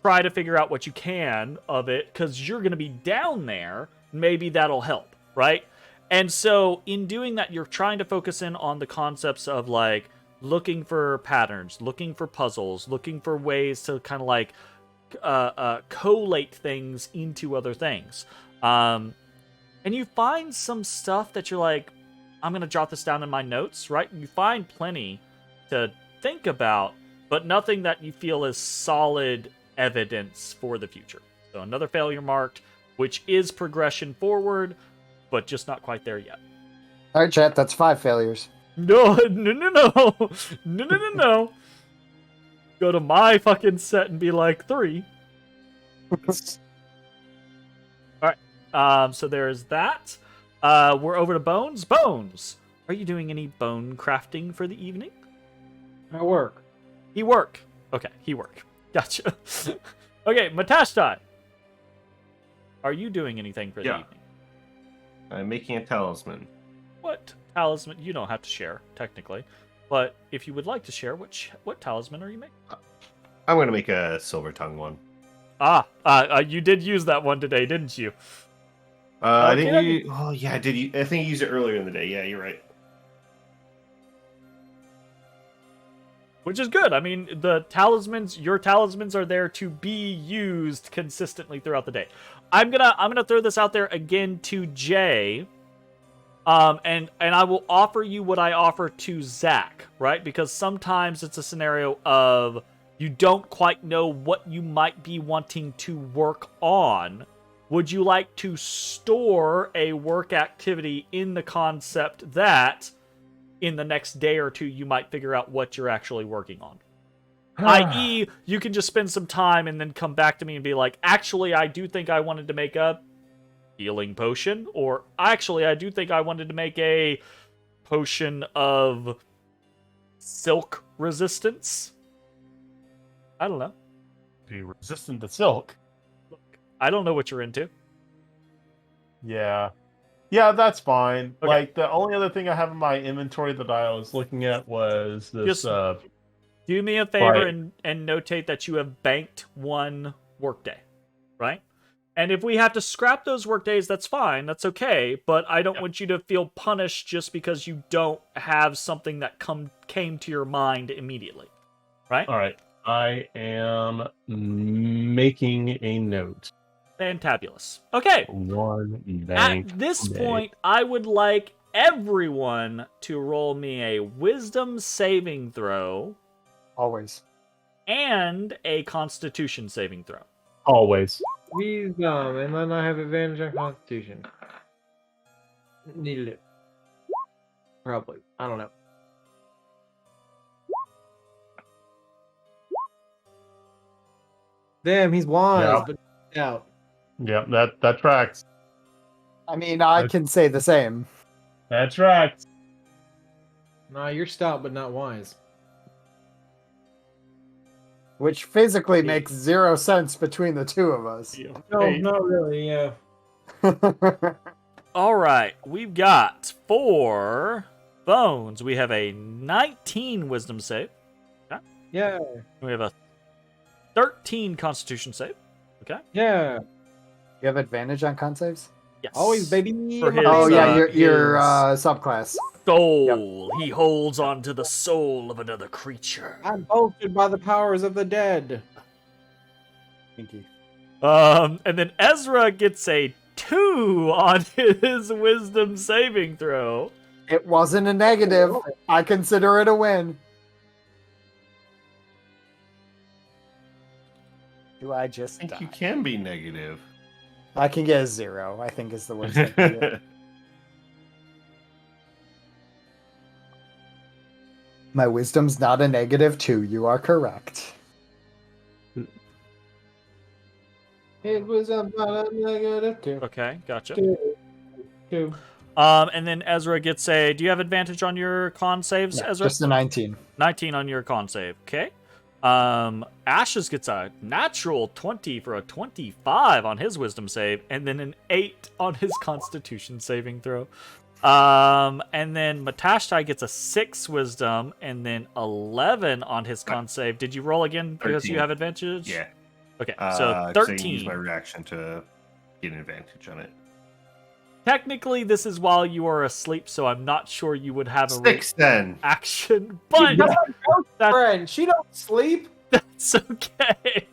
Try to figure out what you can of it, because you're going to be down there. Maybe that'll help, right? And so in doing that, you're trying to focus in on the concepts of like looking for patterns, looking for puzzles, looking for ways to kind of like collate things into other things. And you find some stuff that you're like, I'm going to jot this down in my notes, right? You find plenty to think about, but nothing that you feel is solid evidence for the future. So another failure marked, which is progression forward, but just not quite there yet. All right, chat, that's 5 failures. No. Go to my fucking set and be like 3. Alright, so there's that. We're over to Bones. Bones! Are you doing any bone crafting for the evening? I work. He work. Okay, he work. Gotcha. Okay, Matashtai. Are you doing anything for the evening? I'm making a talisman. What talisman? You don't have to share, technically. But if you would like to share, what talisman are you making? I'm going to make a silver tongue one. You did use that one today, didn't you? I think oh, yeah, I did. I think I used it earlier in the day. Yeah, you're right. Which is good. I mean, your talismans are there to be used consistently throughout the day. I'm gonna throw this out there again to Jay. And I will offer you what I offer to Zach, right? Because sometimes it's a scenario of you don't quite know what you might be wanting to work on. Would you like to store a work activity in the concept that in the next day or two you might figure out what you're actually working on? I.e., you can just spend some time and then come back to me and be like, actually, I do think I wanted to make a healing potion, or actually, I do think I wanted to make a potion of silk resistance. I don't know. Be resistant to silk. I don't know what you're into. Yeah, that's fine. Okay. Like, the only other thing I have in my inventory that I was looking at was this. Just do me a favor Right. and notate that you have banked 1 workday, right? And if we have to scrap those workdays, that's fine. That's okay. But I don't want you to feel punished just because you don't have something that came to your mind immediately, right? All right, I am making a note. Fantabulous. Okay. 1 bank. At this day. point, I would like everyone to roll me a wisdom saving throw Always. and a constitution saving throw. Always. Wisdom, and then I have advantage on Constitution. Needed it. Probably. I don't know. Damn, he's wise, Yeah. but out. Yeah, that tracks. I mean, I can say the same. That tracks. Nah, you're stout, but not wise. Which physically makes 0 sense between the two of us. No, not really, yeah. All right, we've got for Bones, we have a 19 wisdom save. Yeah. We have a 13 constitution save. Yeah. You have advantage on con saves? Yes. Always, baby. For his, Oh yeah, your his subclass. soul. He holds on to the soul of another creature. I'm bolstered by the powers of the dead. Thank you. And then Ezra gets a 2 on his wisdom saving throw. It wasn't a negative. I consider it a win. Do I just I think die? you can be negative. I can get a 0, I think is the worst I can get. My wisdom's not a -2. You are correct. It was about a -2. Okay, gotcha. 2. And then Ezra gets a. Do you have advantage on your con saves, No, Ezra? just a 19. 19 on your con save. Okay. Ashes gets a natural 20 for a 25 on his wisdom save, and then an 8 on his constitution saving throw. And then Matashtai gets a 6 wisdom, and then 11 on his con save. Did you roll again because 13. you have advantage? Yeah. Okay, so 'cause I 13. use my reaction to get an advantage on it. Technically, this is while you are asleep, so I'm not sure you would have a 6 then. action, but that- Friend, she don't sleep. that's okay.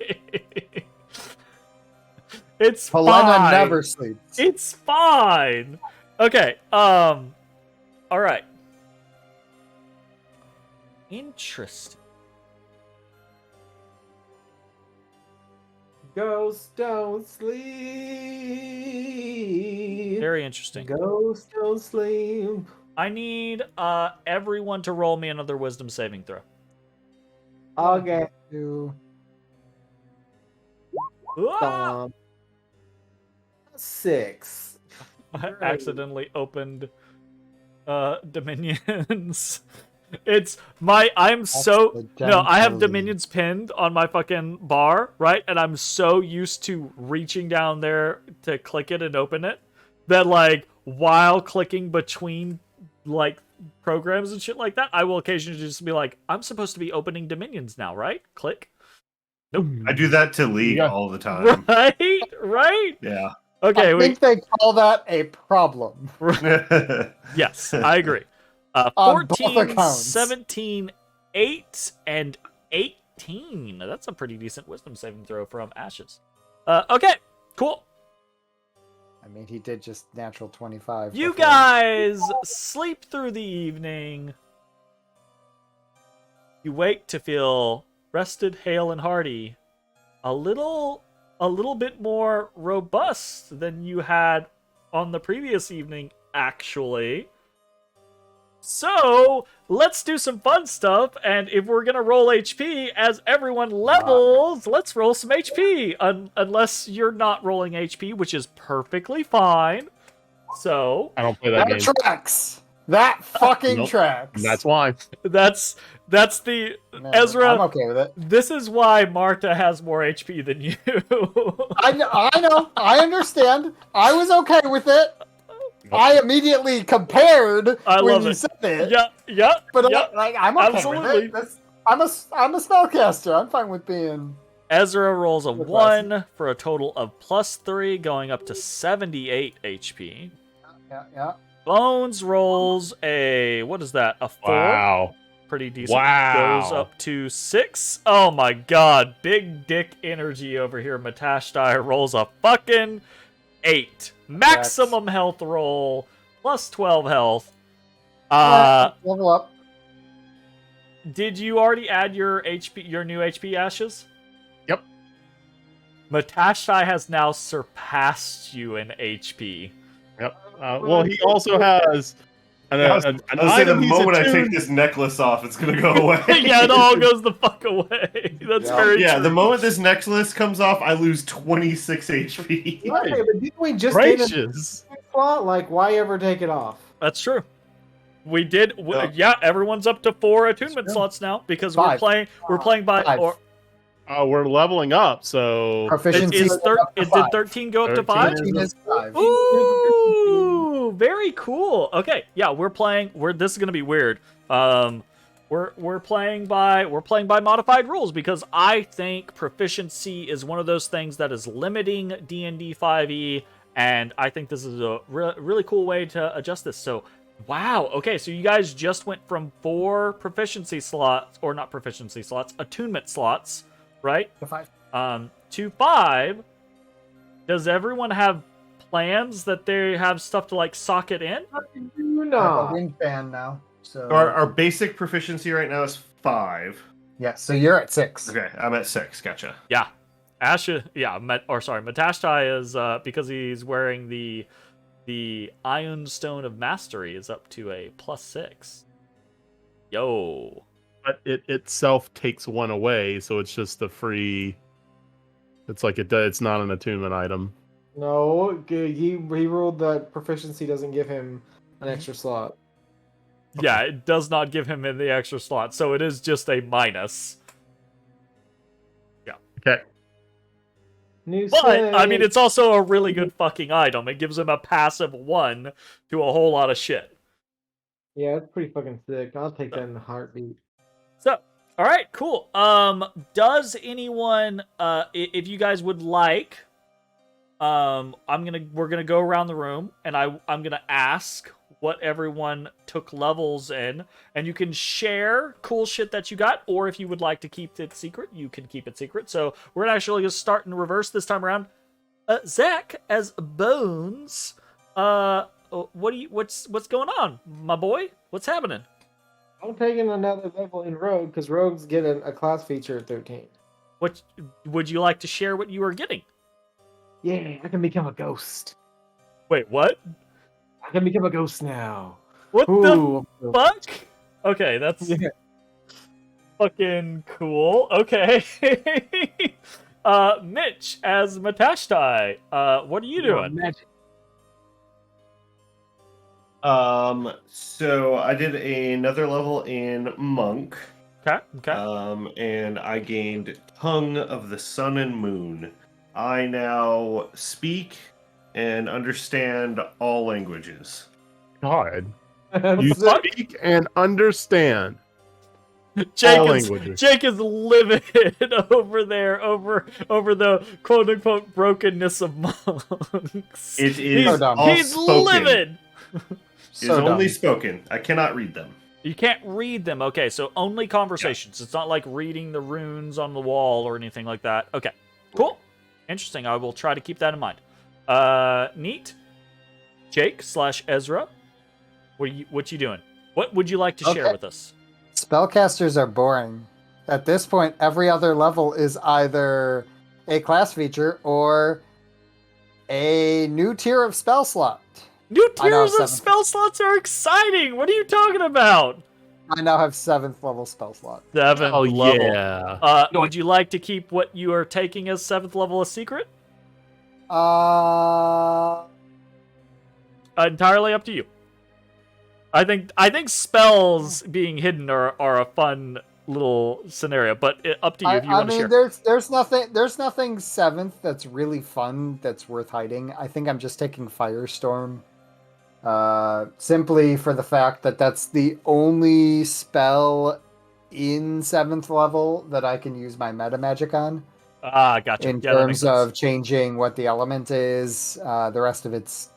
It's Helena fine. never sleeps. It's fine. Okay. All right. Interesting. Ghosts don't sleep. Very interesting. Ghosts don't sleep. I need everyone to roll me another wisdom saving throw. Okay. 2. Ah! 6. I accidentally opened Dominions. It's my I'm so no, I have Dominions pinned on my fucking bar, right? And I'm so used to reaching down there to click it and open it that like while clicking between like programs and shit like that, I will occasionally just be like, I'm supposed to be opening Dominions now, right? Click. Nope. I do that to League Yeah. all the time. Right? Right? Yeah. Okay, I think they call that a problem. Yes, I agree. On both 14, accounts. 17, 8, and 18. That's a pretty decent wisdom saving throw from Ashes. Okay, cool. I mean, he did just natural 25. You before. guys sleep through the evening. You wake to feel rested, hale, and hearty. A little bit more robust than you had on the previous evening, actually. So, let's do some fun stuff, and if we're gonna roll HP, as everyone levels, let's roll some HP, unless you're not rolling HP, which is perfectly fine. So, I don't play that That game. tracks. That fucking Nope. tracks. That's why. that's the... Man, Ezra- I'm okay with it. This is why Marta has more HP than you. I know. I understand. I was okay with it. I immediately compared I when love you it. said it. Yeah, But yeah. I'm okay Absolutely. with it. I'm a spellcaster. I'm fine with being. Ezra rolls a Good 1 for a total of +3, going up to 78 HP. Yeah. Bones rolls a, what is that, a 4? Wow. Pretty decent. Wow. Goes up to 6. Oh my god, big dick energy over here. Matashtai rolls a fucking 8. Maximum health roll, plus 12 health. Level up. Did you already add your new HP, Ashes? Yep. Matashtai has now surpassed you in HP. Yep. Well, he also has an I was gonna say the item he's moment I attuned- take this necklace off, it's gonna go away. Yeah, it all goes the fuck away. That's Yeah. very Yeah, true. the moment this necklace comes off, I lose 26 HP. Right. Okay, but didn't we just gain a Gracious. slot? Like, why ever take it off? That's true. We did. Yeah. Yeah, everyone's up to 4 attunement true. slots now because 5. we're playing by 5. or We're leveling up, so Proficiency. is is up to did 5. 13 go up to 13 5? 13 is 5. Ooh, very cool. Okay, yeah, we're playing. This is gonna be weird. We're playing by modified rules because I think proficiency is one of those things that is limiting D&D 5e, and I think this is a really cool way to adjust this. So, wow. Okay, so you guys just went from 4 proficiency slots, or not proficiency slots, attunement slots, right? To 5. To 5. Does everyone have plans that they have stuff to like socket in? I have a wind fan now. So Our basic proficiency right now is 5. yeah, so you're at 6. Okay, I'm at 6. Gotcha. Yeah. Matashtai is because he's wearing the Iron Stone of Mastery is up to a +6. Yo. But it itself takes 1 away, so it's just a free. It's like it's not an attunement item. No, he ruled that proficiency doesn't give him an extra slot. Yeah, it does not give him in the extra slot, so it is just a minus. Yeah. Okay. New But, I save. mean, it's also a really good fucking item. It gives him a passive 1 to a whole lot of shit. Yeah, it's pretty fucking sick. I'll take that in a heartbeat. So, all right, cool. Does anyone, if you guys would like, we're gonna go around the room, and I'm gonna ask what everyone took levels in, and you can share cool shit that you got, or if you would like to keep it secret, you can keep it secret. So we're actually gonna start in reverse this time around. Zach as Bones, what's going on, my boy? What's happening? I'm taking another level in Rogue because Rogues get a class feature at 13. What would you like to share? What you are getting? Yeah, I can become a ghost. Wait, what? I can become a ghost now. What Ooh, the fuck? Okay, that's Yeah. fucking cool. Okay. Mitch as Matashtai. What are you doing? Magic. So I did another level in Monk. Okay. Okay. And I gained Tongue of the Sun and Moon. I now speak and understand all languages. God. That's You sick. speak and understand all Jake languages. is livid over there, over the quote unquote brokenness of monks. It is So dumb. all He's spoken. livid. It is So only dumb. spoken. I cannot read them. You can't read them. Okay, so only conversations. It's not like reading the runes on the wall or anything like that. Okay, cool. Interesting. I will try to keep that in mind. Neat. Jake / Ezra. What you doing? What would you like to share Okay. with us? Spellcasters are boring. At this point, every other level is either a class feature or a new tier of spell slot. New I know, tiers of 7th. spell slots are exciting. What are you talking about? I now have 7th level spell slot. 7th Oh level. yeah. Would you like to keep what you are taking as 7th level a secret? Entirely up to you. I think spells being hidden are a fun little scenario, but up to you if you I want to mean, share. there's nothing 7th that's really fun that's worth hiding. I think I'm just taking Firestorm, simply for the fact that that's the only spell in 7th level that I can use my meta magic on. Gotcha. In Yeah, that makes terms sense. of changing what the element is. The rest of it's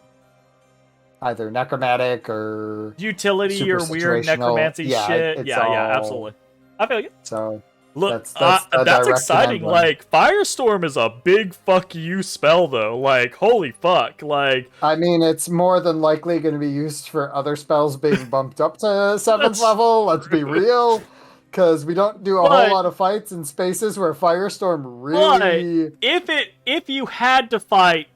either necromantic or Utility super or weird situational. necromancy Yeah, shit. it's Yeah, all- absolutely. I feel you. so. Look, That's the that's direction exciting. I'm going. Like, Firestorm is a big fuck you spell, though. Like, holy fuck. Like, I mean, it's more than likely going to be used for other spells being bumped up to 7th That's level. Let's be real, because we don't do a But- whole lot of fights in spaces where Firestorm really. if you had to fight,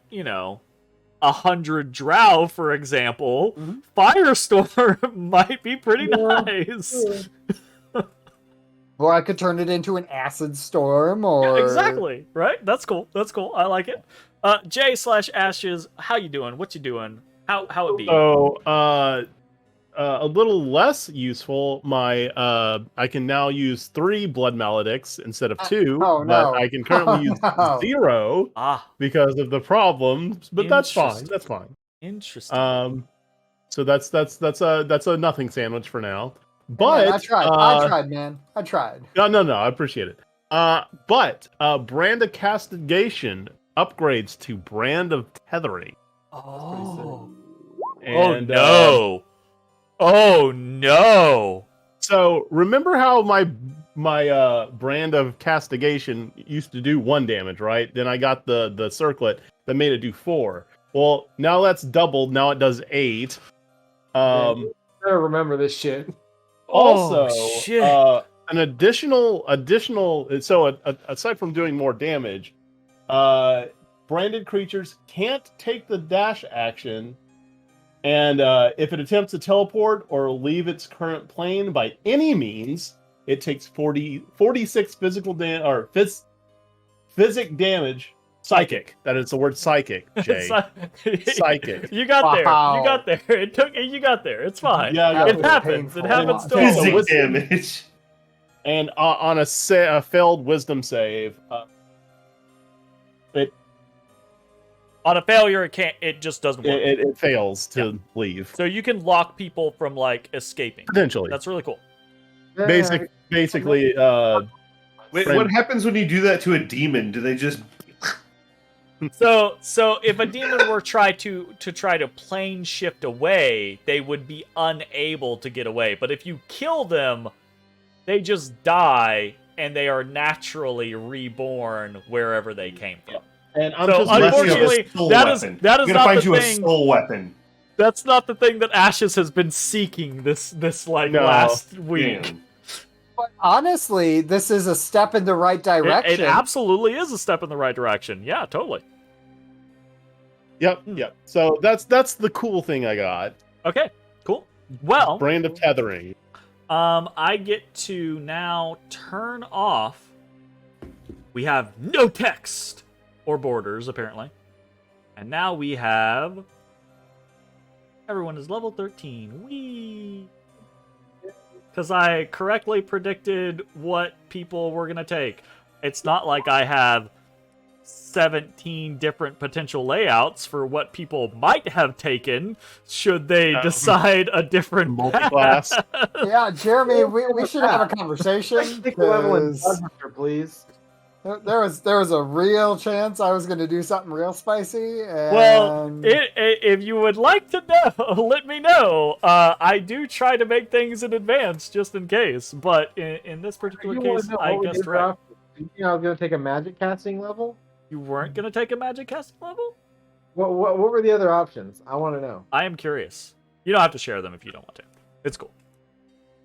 100 drow, for example, Mhm. Firestorm might be pretty Yeah. nice. Or I could turn it into an acid storm, or Exactly. Right? That's cool. That's cool. I like it. Jay / Ashes, how you doing? What you doing? How it be? So, a little less useful. I can now use 3 blood maledicts instead of 2. oh, no. But I can currently use No. 0 Ah, because of the problems. But that's fine. Interesting. That's fine. interesting. So that's a nothing sandwich for now. Man, But I tried, man. I tried. no, I appreciate it. But Brand of Castigation upgrades to Brand of Tethering. Oh. And, Oh no! so remember how my Brand of Castigation used to do 1 damage, right? Then I got the circlet that made it do 4. Well, now that's doubled. Now it does 8. I remember this shit. Also, shit. an additional. So aside from doing more damage, branded creatures can't take the dash action, and if it attempts to teleport or leave its current plane by any means, it takes 46 physical damage or physic damage. Psychic. That is the word psychic, Jay. Psychic. You got Wow. there. You got there. It took. You got there. It's fine. Yeah, That it was happens. painful. It happens to all. Physic wisdom. damage. And on a failed wisdom save, On a failure, it can't. It just doesn't work. it fails to leave. So you can lock people from like escaping. Potentially. That's really cool. Basically, Wait, Friend- what happens when you do that to a demon? Do they just... So if a demon were try to plane shift away, they would be unable to get away. But if you kill them, they just die and they are naturally reborn wherever they came from. and I'm So just unfortunately, soul that is weapon. that is I'm gonna not find the you thing. a soul weapon. That's not the thing that Ashes has been seeking this like No. last week. Damn. But honestly, this is a step in the right It direction. absolutely is a step in the right direction. Yeah, totally. Yep. So that's the cool thing I got. Okay, cool. Well, Brand of Tethering. I get to now turn off. We have no text or borders, apparently. And now we have... Everyone is level 13. Whee! Because I correctly predicted what people were going to take. It's not like I have 17 different potential layouts for what people might have taken should they decide a different Multi-class. Yeah, Jeremy, we should have a conversation. Pick a level in 'cause Thunder, please. there was a real chance I was going to do something real spicy. And... Well, if you would like to know, let me know. I do try to make things in advance just in case, but in this particular case, I guessed right. You think I was going to take a magic casting level? You weren't going to take a magic casting level? What were the other options? I want to know. I am curious. You don't have to share them if you don't want to. It's cool.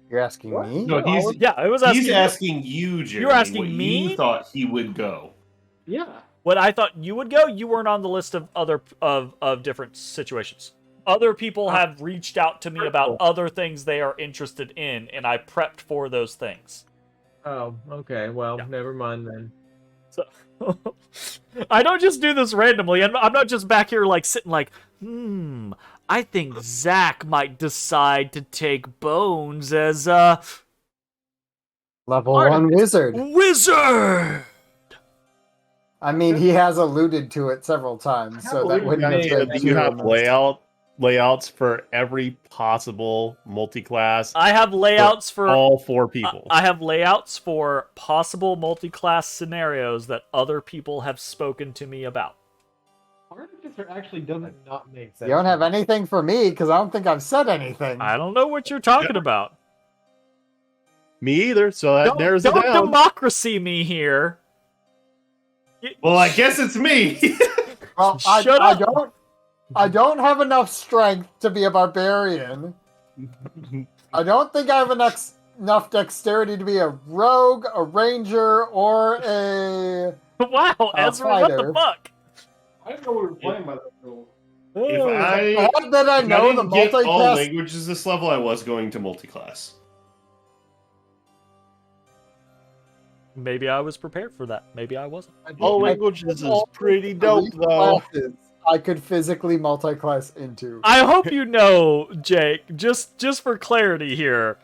You're asking What? me? No, Yeah, it was asking. he's asking you, Jeremy. asking what me? You thought he would go. Yeah. What I thought you would go, you weren't on the list of other of different situations. Other people have reached out to me about other things they are interested in, and I prepped for those things. Oh, okay. Well, Yeah. never mind then. So I don't just do this randomly. I'm not just back here like sitting like, I think Zach might decide to take Bones as a Level 1 wizard. wizard. I mean, he has alluded to it several times, so that wouldn't have been Do you have too layouts for every possible multi-class? I have layouts for all 4 people. I have layouts for possible multi-class scenarios that other people have spoken to me about. Artificer actually doesn't not make sense. You don't have anything for me because I don't think I've said anything. I don't know what you're talking about. Me either. So that narrows it Don't down. democracy me here. Well, I guess it's me. Well, Shut up. I don't have enough strength to be a barbarian. I don't think I have enough dexterity to be a rogue, a ranger, or a... Wow, Ezra, what the fighter. fuck? I didn't know we were playing by that rule. If Not that I know the didn't get all multiclass... languages this level, I was going to multiclass. Maybe I was prepared for that. Maybe I wasn't. All languages is pretty dope, though. classes I could physically multiclass into. I hope you know, Jake, just for clarity here,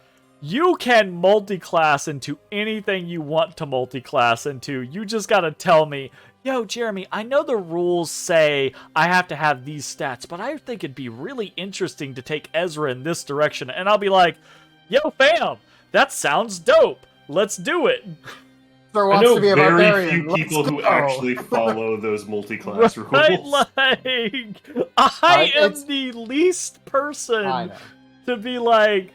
You can multi-class into anything you want to multi-class into. You just gotta tell me, yo, Jeremy, I know the rules say I have to have these stats, but I think it'd be really interesting to take Ezrah in this direction. And I'll be like, yo, fam, that sounds dope. Let's do it. There I wants know to be a very barbarian. few people Let's who go. actually follow those multi-class Right, rules. like, I am It's- the least I person know. to be like,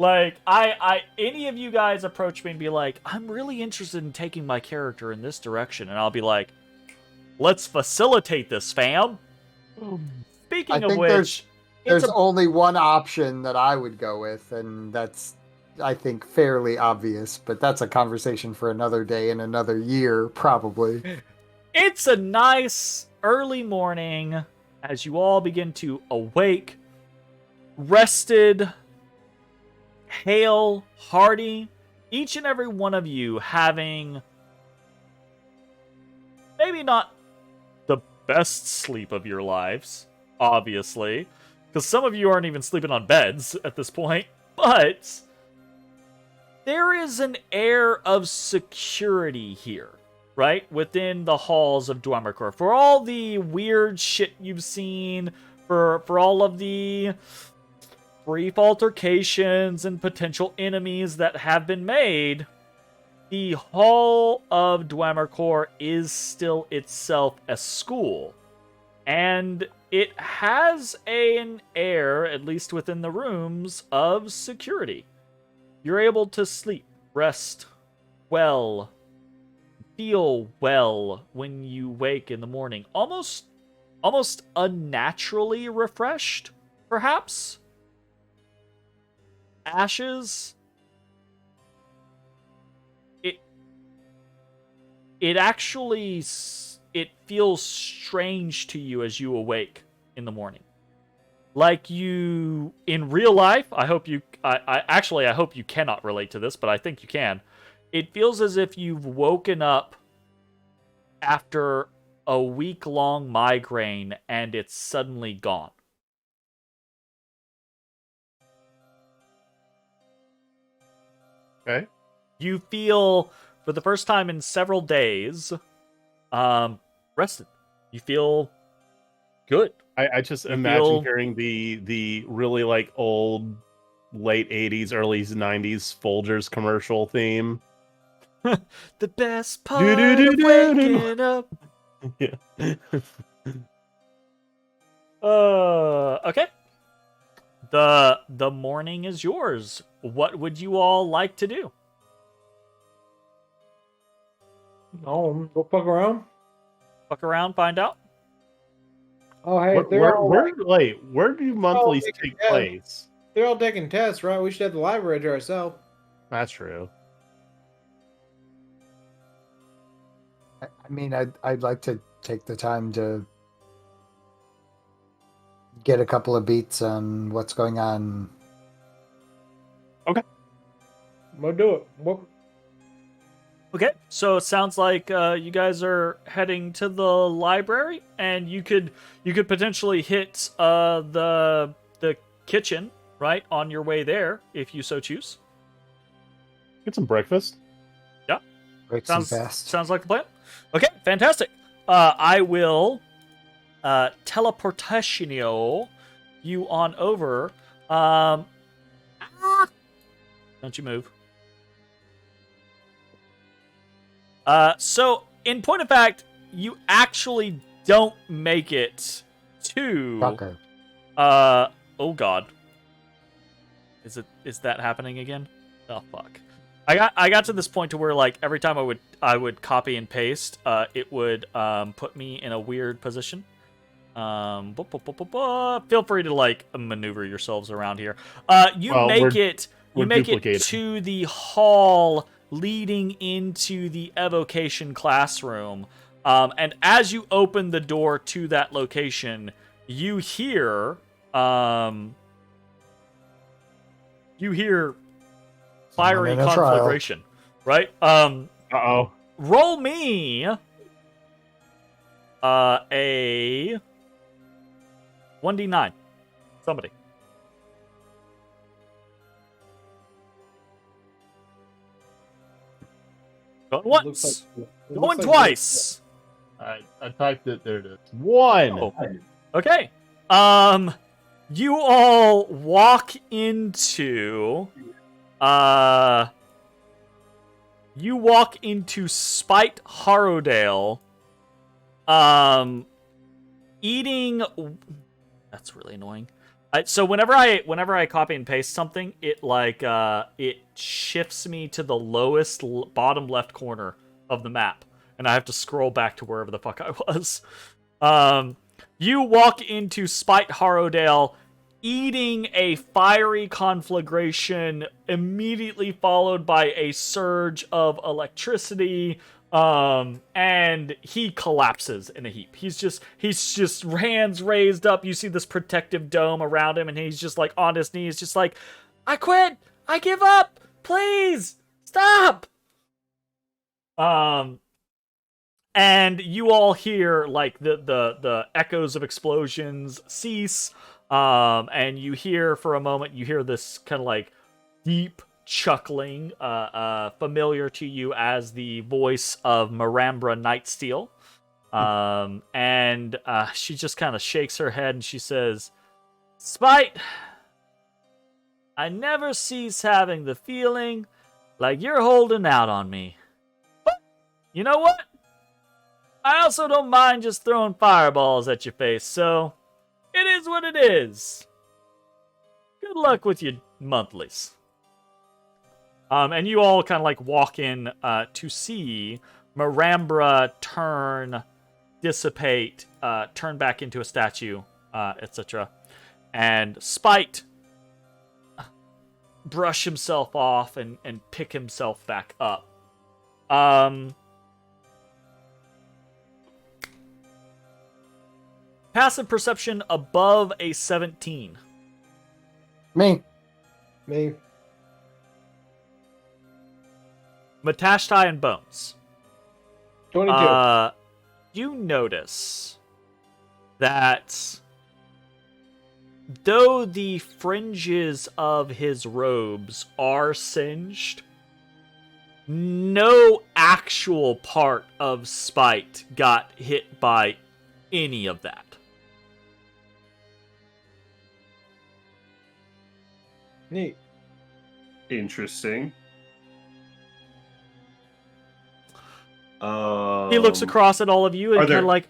I any of you guys approach me and be like, I'm really interested in taking my character in this direction, and I'll be like, let's facilitate this, fam. Speaking I of think which, There's it's a, only one option that I would go with, and that's, I think, fairly obvious, but that's a conversation for another day in another year, probably. it's a nice early morning as you all begin to awake, rested, hale, hearty, each and every one of you having maybe not the best sleep of your lives, obviously, because some of you aren't even sleeping on beds at this point, but there is an air of security here, right? Within the halls of Dwemerkor. For all the weird shit you've seen, for all of the brief altercations and potential enemies that have been made, the Hall of Dwemerkor is still itself a school. And it has an air, at least within the rooms, of security. You're able to sleep, rest well, feel well when you wake in the morning. Almost unnaturally refreshed, perhaps? Ashes, it actually it feels strange to you as you awake in the morning, like you in real life. I hope you I hope you cannot relate to this, but I think you can. It feels as if you've woken up after a week-long migraine and it's suddenly gone. Okay. You feel, for the first time in several days, rested. You feel good. I just You imagine feel- hearing the really like old late 80s, early 90s Folgers commercial theme. The best part Do-do-do-do-do. of waking up. Yeah. Okay. The morning is yours. What would you all like to do? Oh, go fuck around. Fuck around, find out. Oh, hey, Where do monthlies taking take tests. place? they're all taking tests, right? We should have the library to ourselves. That's true. I mean, I'd like to take the time to get a couple of beats on what's going on. We'll do it. What? Okay, so it sounds like you guys are heading to the library, and you could potentially hit the kitchen right on your way there if you so choose. Get some breakfast. Breaks Sounds fast. sounds like the plan. Okay, fantastic. I will teleportation you on over. Don't you move. So, in point of fact, you actually don't make it to... Fucker. Oh god. Is that happening again? Oh fuck. I got to this point to where like every time I would copy and paste, it would put me in a weird position. Feel free to like maneuver yourselves around here. You make it to the hall leading into the evocation classroom. And as you open the door to that location, you hear fiery in a trial. conflagration, right? Uh-oh. Roll me a 1d9. Somebody. Going It looks once. like- it Going looks like twice. I typed it. There it is. 1. Oh. Okay. You all walk into Spite Harrowdale eating. That's really annoying. So whenever I copy and paste something, it it shifts me to the lowest bottom left corner of the map, and I have to scroll back to wherever the fuck I was. You walk into Spite Harrowdale eating a fiery conflagration, immediately followed by a surge of electricity, and he collapses in a heap. He's just hands raised up. You see this protective dome around him, and he's just like on his knees, just like, I quit, I give up, please stop. And you all hear like the echoes of explosions cease. And you hear for a moment, you hear this kind of like deep chuckling, familiar to you as the voice of Marambra Nightsteel. And she just kind of shakes her head and she says, Spite, I never cease having the feeling like you're holding out on me. But you know what? I also don't mind just throwing fireballs at your face, so it is what it is. Good luck with your monthlies. And you all kind of like walk in to see Marambra turn, dissipate, turn back into a statue, etc. And Spite brush himself off and pick himself back up. Passive perception above a 17. Me. Me. Matashtai and Bones. 22. You notice that though the fringes of his robes are singed, no actual part of Spite got hit by any of that. Neat. Interesting. He looks across at all of you and kind of like,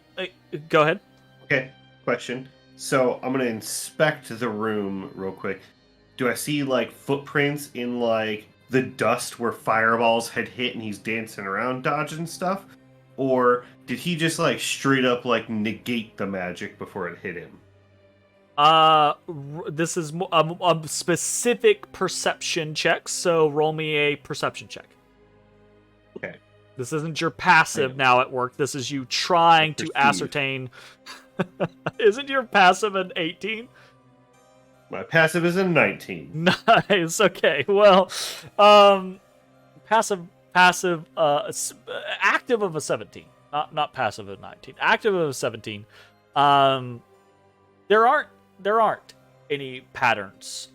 go ahead. Okay, question. So I'm gonna inspect the room real quick. Do I see like footprints in like the dust where fireballs had hit and he's dancing around dodging stuff? Or did he just like straight up like negate the magic before it hit him? This is a specific perception check, so roll me a perception check. Okay. This isn't your passive now at work. This is you trying to ascertain. Isn't your passive an 18? My passive is a 19. Nice. Okay. Well, active of a 17. Not passive of 19. Active of a 17. There aren't any patterns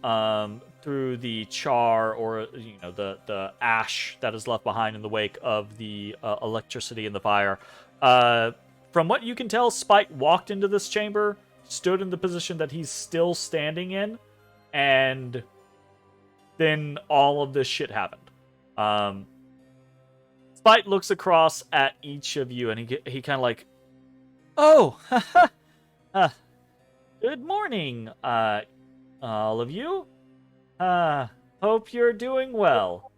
through the char or the ash that is left behind in the wake of the electricity and the fire. From what you can tell, Spite walked into this chamber, stood in the position that he's still standing in, and then all of this shit happened. Spite looks across at each of you, and he kind of like, oh, good morning, all of you. Hope you're doing well.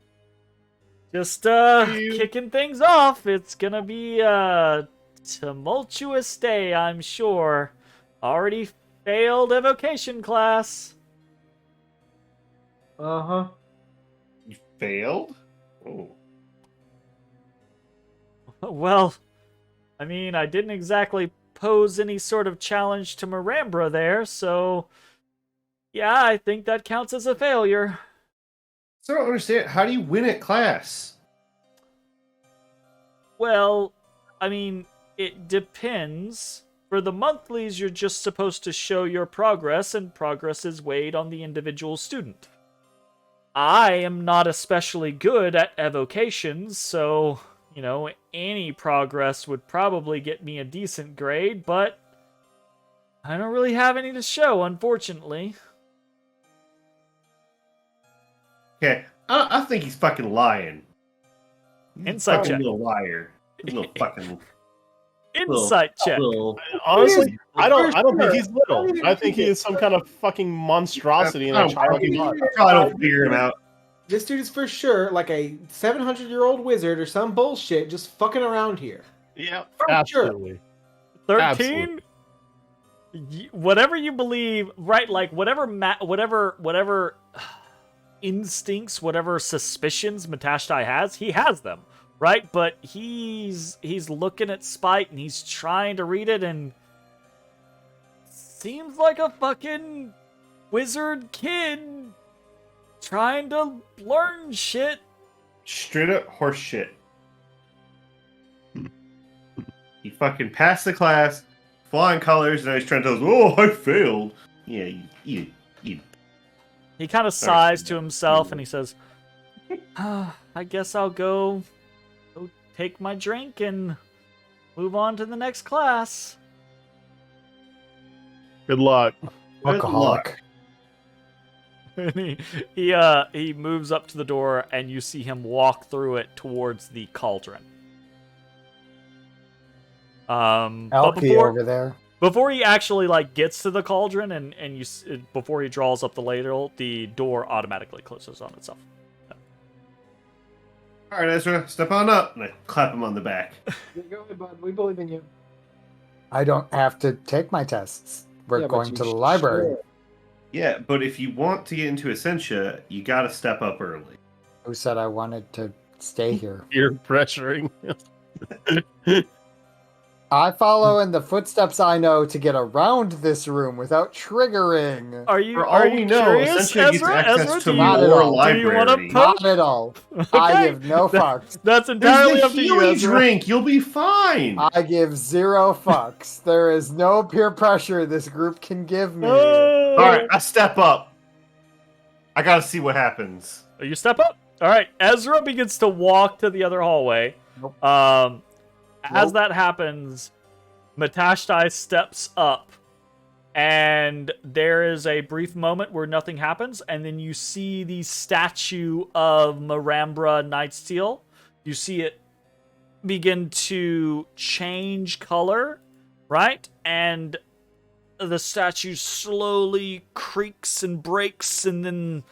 Just kicking things off. It's gonna be a tumultuous day, I'm sure. Already failed evocation class. Uh-huh. You failed? Oh. Well, I mean, I didn't exactly pose any sort of challenge to Marambra there, so yeah, I think that counts as a failure. So I don't understand. How do you win at class? Well, I mean, it depends. For the monthlies, you're just supposed to show your progress, and progress is weighed on the individual student. I am not especially good at evocations, so you know, any progress would probably get me a decent grade, but I don't really have any to show, unfortunately. Okay, I think he's fucking lying. He's Insight a fucking check. little liar. He's a little fucking Insight check. little. Honestly, I don't think sure. he's little. I don't I think he think is some kind of fucking monstrosity in I a don't child's fucking- body. I don't figure him out. This dude is for sure like a 700-year-old wizard or some bullshit just fucking around here. Yeah, For sure. absolutely. 13? Whatever you believe, right? Like, whatever instincts, whatever suspicions Matashtai has, he has them, right? But he's looking at Spite and he's trying to read it, and seems like a fucking wizard kid trying to learn shit. Straight up horse shit. He fucking passed the class, flying colors, and now he's trying to tell us, "Oh, I failed." Yeah, you. He kind of sighs to himself and he says, I guess I'll go take my drink and move on to the next class. Good luck. Alcoholic. And he moves up to the door and you see him walk through it towards the cauldron. But Alky over there. before he actually like gets to the cauldron and before he draws up the ladle, the door automatically closes on itself. All right, Ezra, step on up, and I clap him on the back. Go ahead, bud. We believe in you. I don't have to take my tests. We're Yeah, but going you to the library. should. Yeah, but if you want to get into Essentia, you gotta step up early. Who said I wanted to stay here? You're pressuring. I follow in the footsteps I know to get around this room without triggering. Are you For all are we you know, curious, Essentia gets Ezra? access Ezra, to do you, Not at more all. do you want library. to Not at all. I Okay. give no fucks. That's There's entirely the up to you, healing Ezra. drink. You'll be fine. I give zero fucks. There is no peer pressure this group can give me. Oh. All right, I step up. I gotta see what happens. You step up. All right, Ezra begins to walk to the other hallway. Nope. As Nope. that happens, Matashtai steps up, and there is a brief moment where nothing happens, and then you see the statue of Marambra Nightsteel. You see it begin to change color, right? And the statue slowly creaks and breaks, and then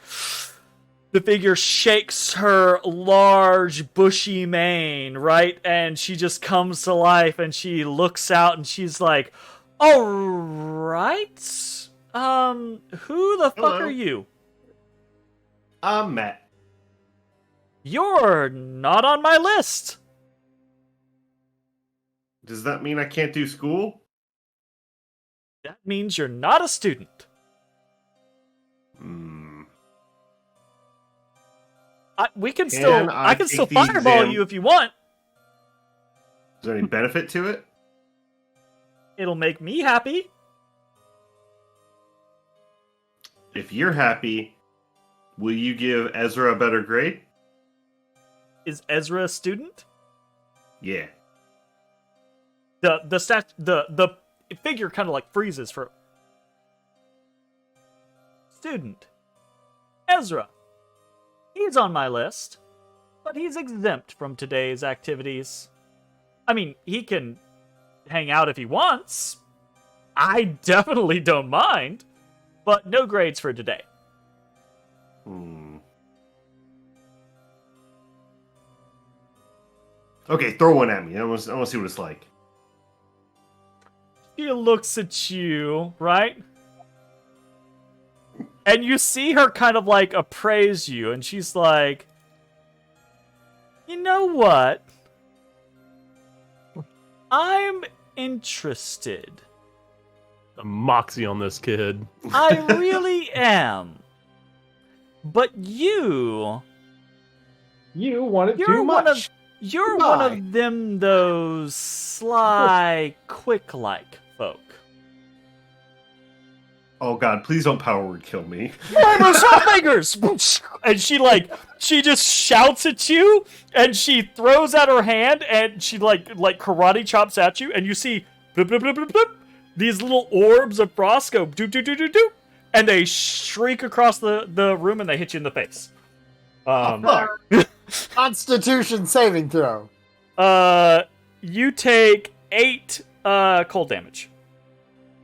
the figure shakes her large, bushy mane, right? And she just comes to life, and she looks out, and she's like, all right, who the fuck Hello. are you? I'm Matt. You're not on my list. Does that mean I can't do school? That means you're not a student. Hmm. I can Can still I still take the fireball exam? you if you want. Is there any benefit to it? It'll make me happy. If you're happy, will you give Ezra a better grade? Is Ezra a student? Yeah. The figure kind of like freezes for student. Ezra. He's on my list, but he's exempt from today's activities. I mean, he can hang out if he wants. I definitely don't mind, but no grades for today. Okay, throw one at me. I want to see what it's like. She looks at you, right? And you see her kind of like appraise you, and she's like, you know what? I'm interested. The moxie on this kid. I really am. But you're wanted too one much. you're Why? one of them those sly, quick-like folk. Oh god, please don't power word kill me. Murder Swordmakers! And she just shouts at you, and she throws out her hand, and she like karate chops at you, and you see bloop, bloop, bloop, bloop, bloop, these little orbs of frost go doop, doop, doop, doop, doop, and they shriek across the room, and they hit you in the face. Fuck. Constitution saving throw. You take 8 cold damage.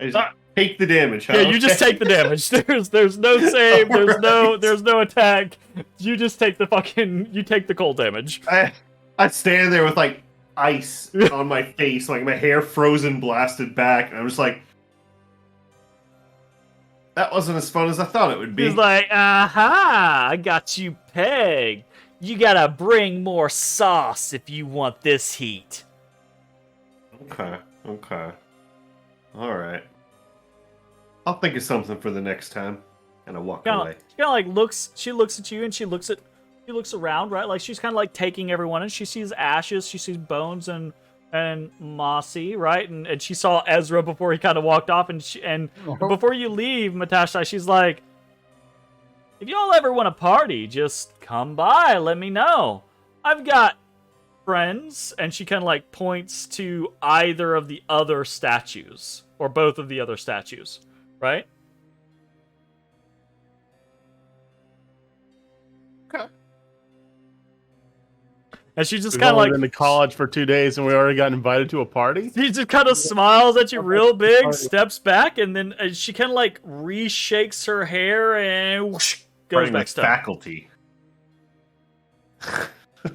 I just take the damage, huh? Yeah, you just take the damage. There's no save. There's no attack. You just take the cold damage. I stand there with like ice on my face, like my hair frozen, blasted back, and I'm just like, that wasn't as fun as I thought it would be. He's like, aha, I got you pegged. You gotta bring more sauce if you want this heat. Okay. Alright. I'll think of something for the next time. And I walk away. She kind of like looks at you, and she looks around, right? Like she's kind of like taking everyone, and she sees ashes, she sees bones and Mossy, right? And she saw Ezrah before he kind of walked off, and before you leave, Matashtai, she's like, if y'all ever want to party, just come by, let me know. I've got friends, and she kind of like points to either of the other statues, or both of the other statues, right? Okay. And she just We've kind of only like been to college for 2 days, and we already got invited to a party. He just kind of smiles at you real big, steps back, and then she kind of like reshakes her hair and whoosh, goes Parting back with stuff. faculty.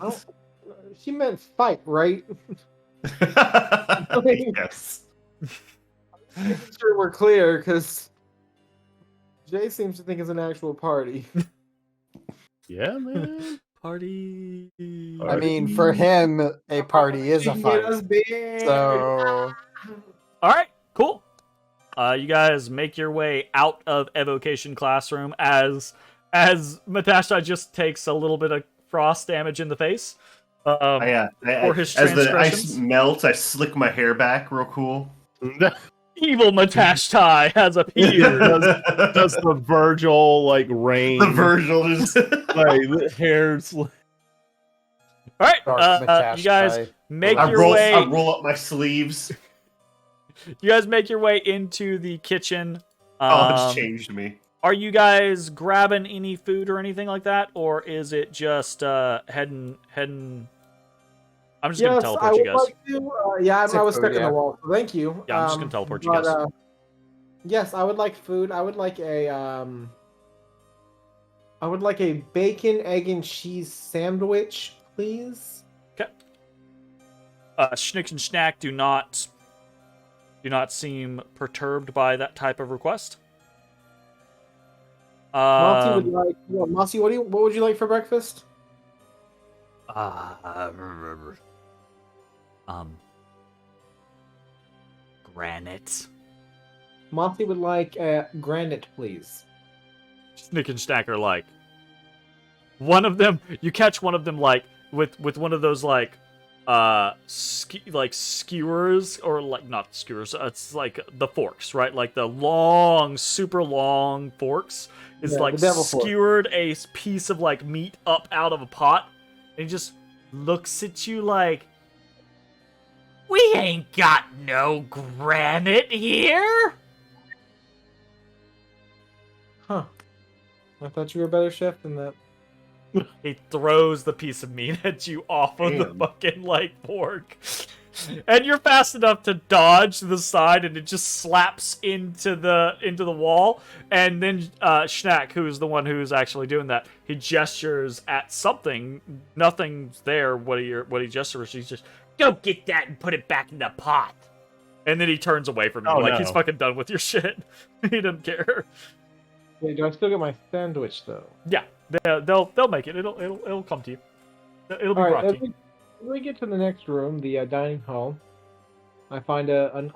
Oh, she meant fight, right? Yes. Making sure we're clear, because Jay seems to think it's an actual party. Yeah, man. Party. I mean, for him, a party is a fight. So, All right, cool. You guys make your way out of Evocation Classroom as Matashtai just takes a little bit of frost damage in the face. For his as the ice transgressions. melts, I slick my hair back real cool. Evil Matashtai has appeared. Does the Virgil like rain? The Virgil just like the hair's. All right, Dark you guys Matashtai. make I your roll way. up my sleeves. You guys make your way into the kitchen. It's changed me. Are you guys grabbing any food or anything like that, or is it just heading? I'm just gonna teleport you guys. Like to, I was stuck in the wall. So thank you. Yeah, I'm just gonna teleport you guys. Yes, I would like food. I would like a bacon, egg, and cheese sandwich, please. Okay. Schnick and Schnack do not seem perturbed by that type of request. Mossy would like. Well, Mossy, what would you like for breakfast? Granite. Mossy would like granite, please. Schnick and Schnack are like, one of them. You catch one of them like with one of those like skewers, or like not skewers. It's like the forks, right? Like the long, super long forks. Is like skewered a piece of like meat up out of a pot, and he just looks at you like, we ain't got no granite here. Huh. I thought you were a better chef than that. He throws the piece of meat at you off of the Damn. fucking like fork. And you're fast enough to dodge to the side, and it just slaps into the wall. And then Schnack, who's the one who's actually doing that, he gestures at something. Nothing's there. What he gestures, he's just, go get that and put it back in the pot. And then he turns away from you, like he's fucking done with your shit. He doesn't care. Wait, do I still get my sandwich though? Yeah, they'll make it. It'll come to you. It'll be All brought right, to you. When we get to the next room, the dining hall, I find a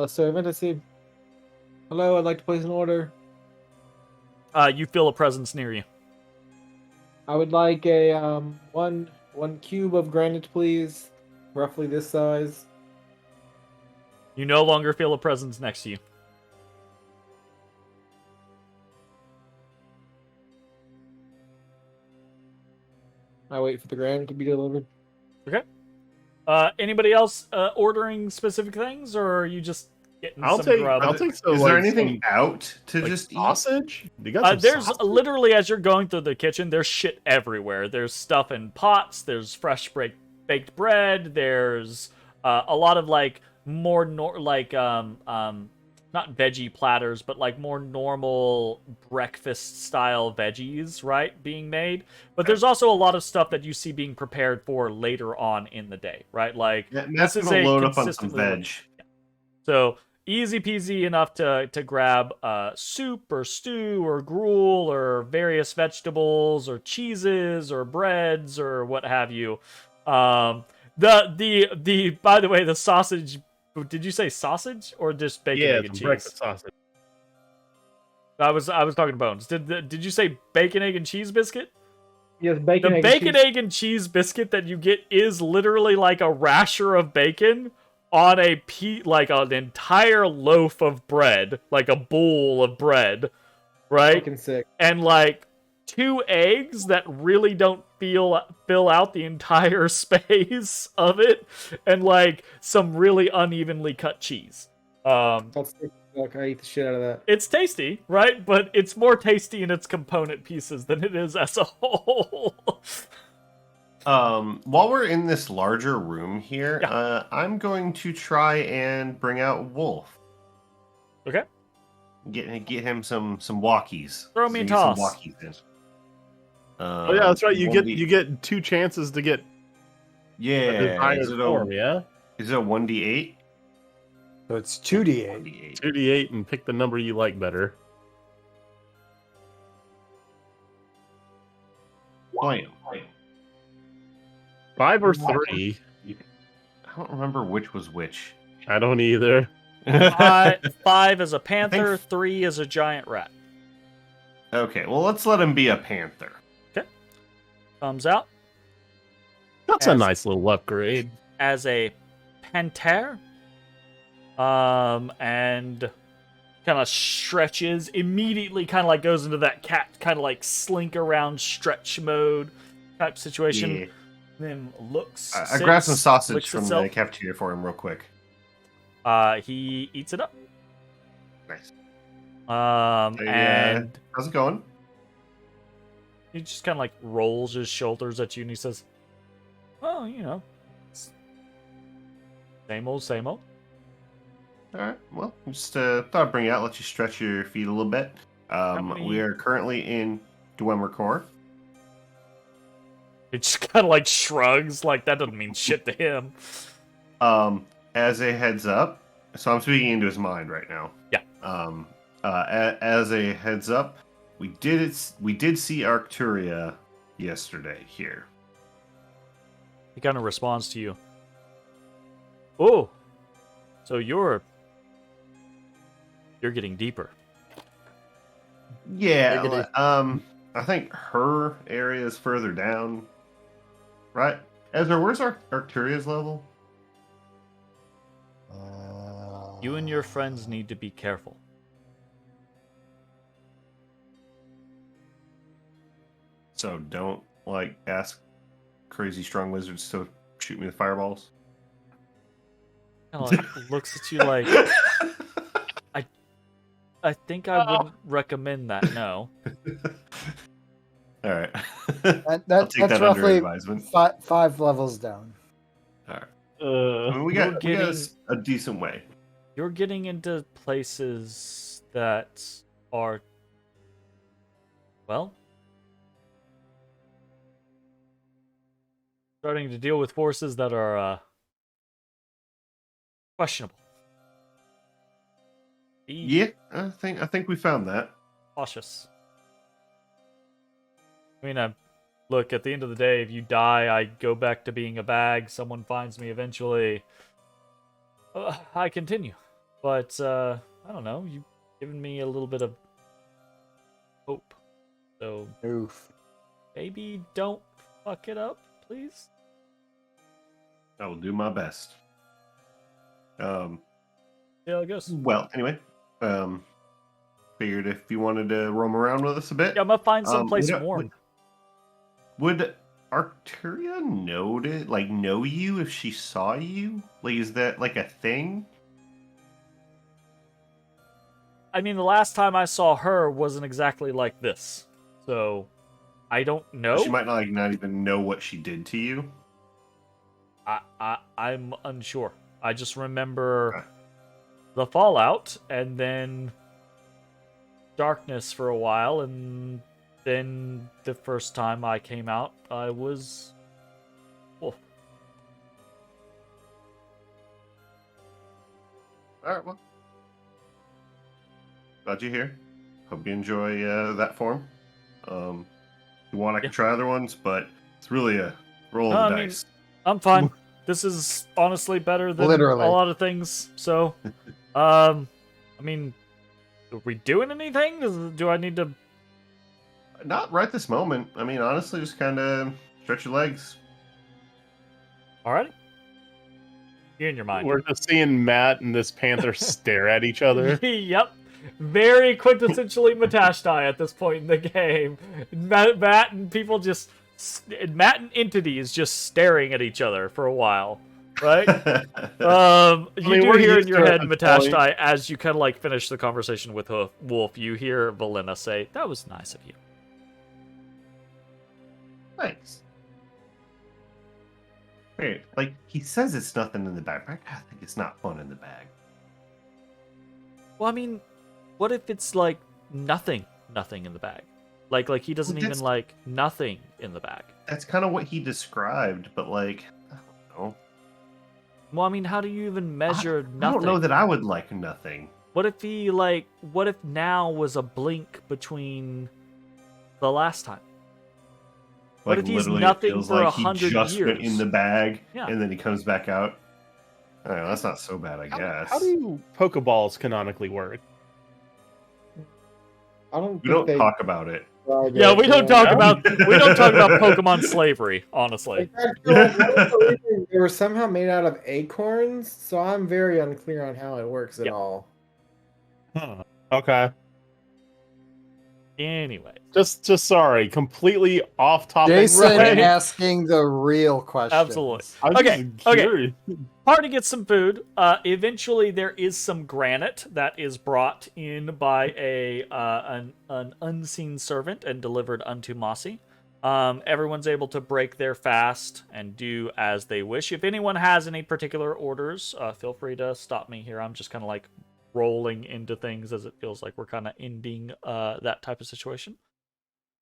servant. I say, "Hello, I'd like to place an order." You feel a presence near you. I would like a one cube of granite, please, roughly this size. You no longer feel a presence next to you. I wait for the gram to be delivered. Anybody else ordering specific things, or are you just getting I'll some take grub? I'll take some Is there like anything some, out to like, just eat? sausage. You got some There's sausage? literally, as you're going through the kitchen, there's shit everywhere. There's stuff in pots. There's fresh baked bread. There's a lot of like more not veggie platters, but like more normal breakfast style veggies, right, being made. But there's also a lot of stuff that you see being prepared for later on in the day, right? Like Matt's this is gonna a load up on some consistently veg. so easy peasy enough to grab soup or stew or gruel or various vegetables or cheeses or breads or what have you. The by the way, the sausage. Did you say sausage or just bacon, egg, and cheese? Breakfast sausage. I was talking to Bones. Did you say bacon, egg, and cheese biscuit? Yes, bacon, The egg, bacon, and cheese. egg, and cheese biscuit that you get is literally like a rasher of bacon on like an entire loaf of bread, like a bowl of bread, right? Fucking sick. And like 2 eggs that really don't fill out the entire space of it, and like some really unevenly cut cheese. That's sick. Fuck, I eat the shit out of that. It's tasty, right? But it's more tasty in its component pieces than it is as a whole. While we're in this larger room here, Yeah. I'm going to try and bring out Wolf. Okay. Get him some walkies. Throw me a Get some toss. walkies in. Oh yeah, that's right. You get 1D you get 2 chances to get a Yeah. desired Is it form. Yeah, a 1d8? So it's 2d8. 1d8. 2d8 and pick the number you like better. Bam. 5 or 3. I don't remember which was which. I don't either. 5 is a panther, 3 is a giant rat. Okay, well, let's let him be a panther. Comes out That's a As- nice little upgrade. as a panther. And kind of stretches, immediately kind of like goes into that cat kind of like slink around stretch mode type situation. Yeah. Then looks. I grabbed some sits, sausage licks from itself. the cafeteria for him real quick. He eats it up. Nice. Hey, And How's it going? he just kind of like rolls his shoulders at you and he says, "Oh, you know, same old, same old." All right. Well, just thought I'd bring it out, let you stretch your feet a little bit. many- We are currently in Dwemercore. He just kind of like shrugs, like that doesn't mean shit to him. As a heads up, so I'm speaking into his mind right now. Yeah. As a heads up, we did see Arcturia yesterday here. He kind of responds to you. Oh, so you're getting deeper. Yeah. Negative. I think her area is further down. Right? Ezra, where's Arcturia's level? You and your friends need to be careful. So don't ask crazy strong wizards to shoot me with fireballs. Kind of like looks at you like, I think I wouldn't recommend that. No. All right. That, I'll that, take that's that under roughly advisement. 5 levels down. I mean, we got getting- a decent way. You're getting into places that are, well, starting to deal with forces that are questionable. Be Yeah, I think we found that. cautious. I mean, look, at the end of the day, if you die, I go back to being a bag. Someone finds me eventually. I continue. But, I don't know. You've given me a little bit of hope. So, Oof. maybe don't fuck it up, please? I will do my best. See how it goes. Well, anyway, figured if you wanted to roam around with us a bit, Yeah, I'm gonna find some place would- warm. Would Arturia know you if she saw you? Like, is that like a thing? I mean, the last time I saw her wasn't exactly like this. So, I don't know. She might not even know what she did to you. I'm unsure. I just remember Okay. the fallout and then darkness for a while, and then the first time I came out, I was wolf. All right, well. Glad you're here. Hope you enjoy that form. If you want, I can try other ones, but it's really a roll of the dice. I'm fine. This is honestly better than Literally. a lot of things. So, I mean, are we doing anything? Do I need to? Not right this moment. I mean, honestly, just kind of stretch your legs. Alrighty. You're in your mind. We're just seeing Matt and this panther stare at each other. Yep. Very quintessentially Matashtai at this point in the game. Matt and people just... Matt and entities just staring at each other for a while. Right? You do we're hear in used your to it head, at this Matashtai, as you kind of like finish the conversation with Wolf, you hear Valena say, "That was nice of you." Thanks. Wait, like, he says it's nothing in the bag, but I kinda think it's not fun in the bag. Well, I mean, what if it's like nothing in the bag? Like he doesn't even like nothing in the bag. That's kind of what he described, but like, I don't know. Well, I mean, how do you even measure nothing? I don't know that I would like nothing. What if now was a blink between the last time? What if he's literally, it nothing feels for like he 100 just went years? in the bag, Yeah. and then he comes back out. I don't know, that's not so bad, I guess. How do Pokeballs canonically work? I don't We think don't they talk about it. describe Yeah, it, we don't talk about Pokemon slavery, honestly. In fact, for whatever reason, they were somehow made out of acorns, so I'm very unclear on how it works at Yep. all. Huh. Okay. Anyway, Just completely off topic. Jason right? asking the real questions. absolutely. I'm Okay, just okay. curious. Party gets some food. Eventually, there is some granite that is brought in by an unseen servant and delivered unto Mossy. Everyone's able to break their fast and do as they wish. If anyone has any particular orders, feel free to stop me here. I'm just kind of like rolling into things as it feels like we're kind of ending that type of situation.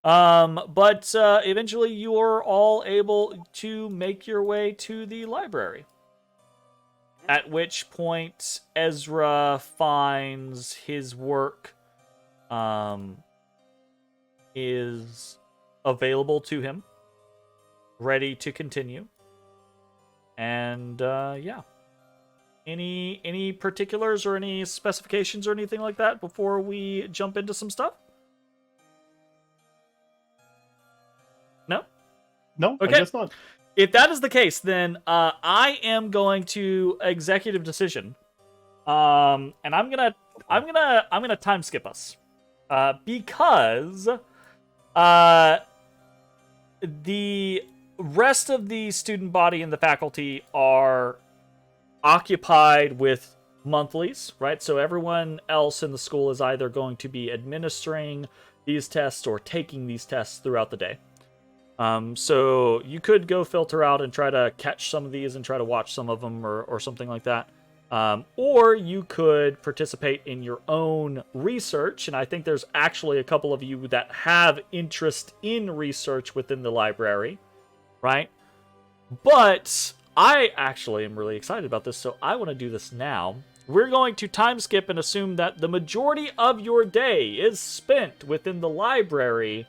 But eventually, you are all able to make your way to the library. At which point, Ezra finds his work is available to him, ready to continue. And yeah. Any particulars or any specifications or anything like that before we jump into some stuff? No? No, Okay. I guess not. If that is the case, then I am going to executive decision, and I'm gonna time skip us, because the rest of the student body and the faculty are occupied with monthlies, right? So everyone else in the school is either going to be administering these tests or taking these tests throughout the day. So you could go filter out and try to catch some of these and try to watch some of them or something like that. Or you could participate in your own research, and I think there's actually a couple of you that have interest in research within the library, right? But I actually am really excited about this, so I want to do this now. We're going to time skip and assume that the majority of your day is spent within the library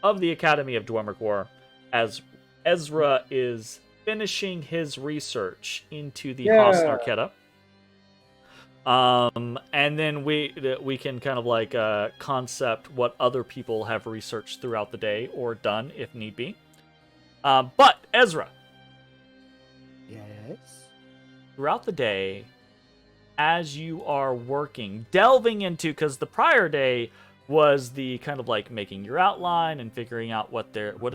of the Academy of Dwemergor as Ezra is finishing his research into the Haas Narketa. And then we can kind of like concept what other people have researched throughout the day or done if need be. But Ezra, Yes. throughout the day, as you are working, delving into, because the prior day was the kind of like making your outline and figuring out what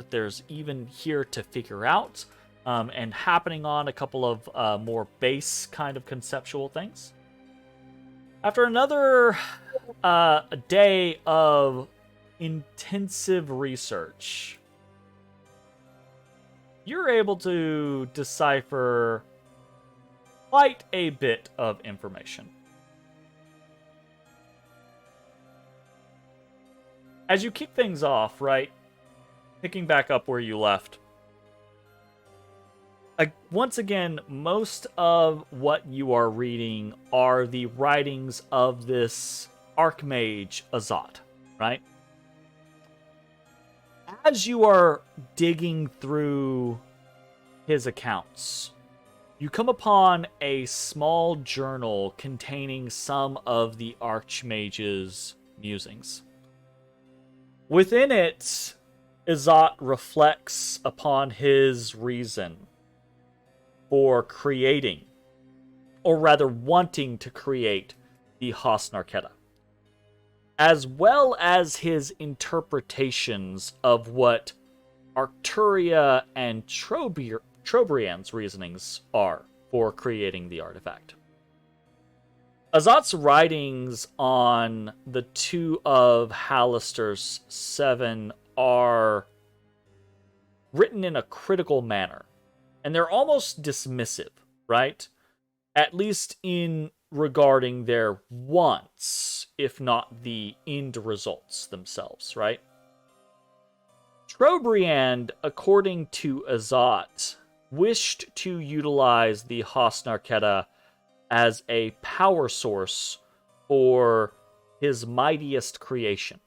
there's even here to figure out, and happening on a couple of more base kind of conceptual things. After another day of intensive research, you're able to decipher quite a bit of information. As you kick things off, right, picking back up where you left, once again, most of what you are reading are the writings of this Archmage Azat, right? As you are digging through his accounts, you come upon a small journal containing some of the Archmage's musings. Within it, Azat reflects upon his reason for creating, or rather wanting to create, the Halaster, as well as his interpretations of what Arcturia and Trobriand's reasonings are for creating the artifact. Azat's writings on the two of Halaster's 7 are written in a critical manner, and they're almost dismissive, right? At least in regarding their wants, if not the end results themselves, right? Trobriand, according to Azat, wished to utilize the Halaster as a power source for his mightiest creation.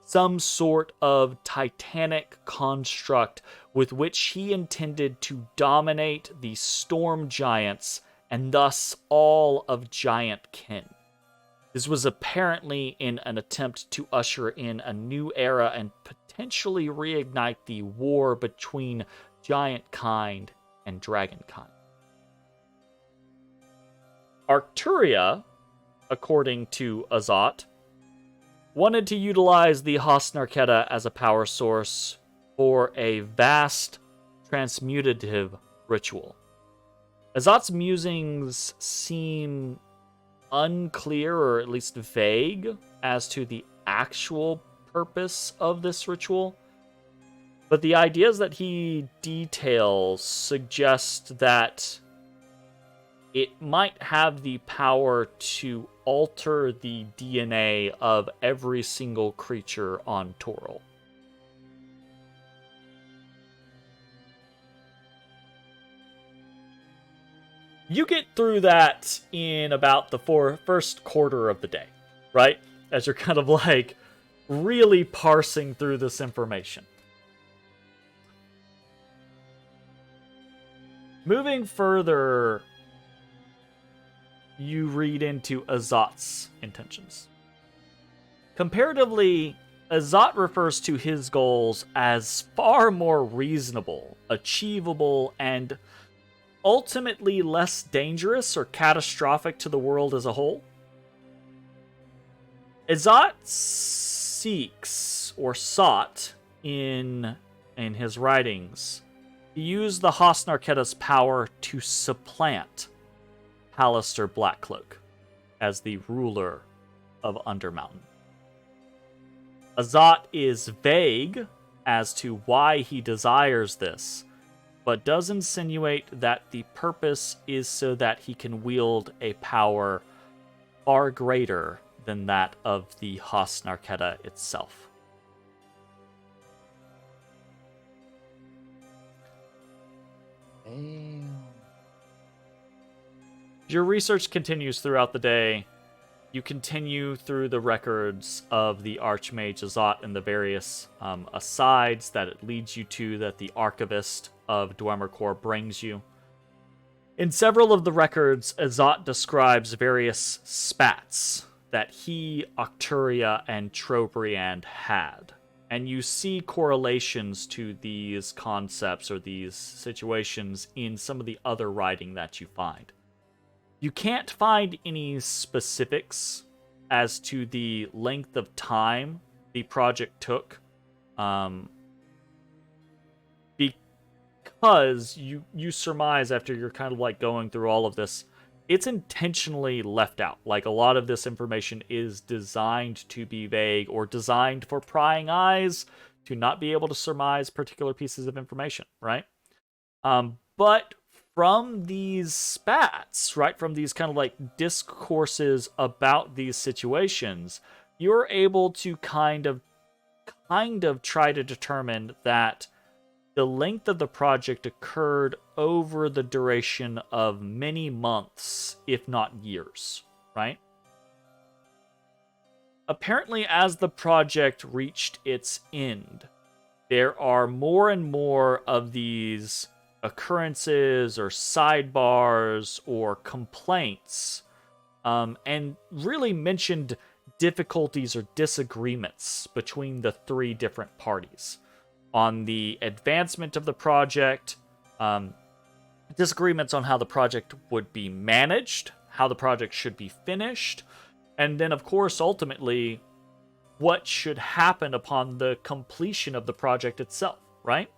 Some sort of titanic construct with which he intended to dominate the storm giants and thus all of giant kin. This was apparently in an attempt to usher in a new era and potentially reignite the war between giant kind and dragon kind. Arcturia, according to Azat, wanted to utilize the Halaster as a power source for a vast transmutative ritual. Azat's musings seem unclear, or at least vague, as to the actual purpose of this ritual, but the ideas that he details suggest that it might have the power to alter the DNA of every single creature on Toril. You get through that in about the first quarter of the day, right? As you're kind of like really parsing through this information. Moving further, you read into Azat's intentions. Comparatively, Azat refers to his goals as far more reasonable, achievable, and ultimately less dangerous or catastrophic to the world as a whole. Azat seeks, or sought, in his writings, to use the Halaster's power to supplant Halaster Blackcloak as the ruler of Undermountain. Azat is vague as to why he desires this, but does insinuate that the purpose is so that he can wield a power far greater than that of the Halaster itself. Damn. Your research continues throughout the day. You continue through the records of the Archmage Azat and the various asides that it leads you to, that the Archivist of Dwemercore brings you. In several of the records, Azat describes various spats that he, Arcturia, and Trobriand had. And you see correlations to these concepts or these situations in some of the other writing that you find. You can't find any specifics as to the length of time the project took, because you surmise after you're kind of like going through all of this, it's intentionally left out. Like, a lot of this information is designed to be vague or designed for prying eyes to not be able to surmise particular pieces of information, right? But from these spats, right, from these kind of like discourses about these situations, you're able to kind of try to determine that the length of the project occurred over the duration of many months, if not years, right? Apparently, as the project reached its end, there are more and more of these occurrences or sidebars or complaints, and really mentioned difficulties or disagreements between the three different parties on the advancement of the project, disagreements on how the project would be managed, how the project should be finished, and then, of course, ultimately, what should happen upon the completion of the project itself, right?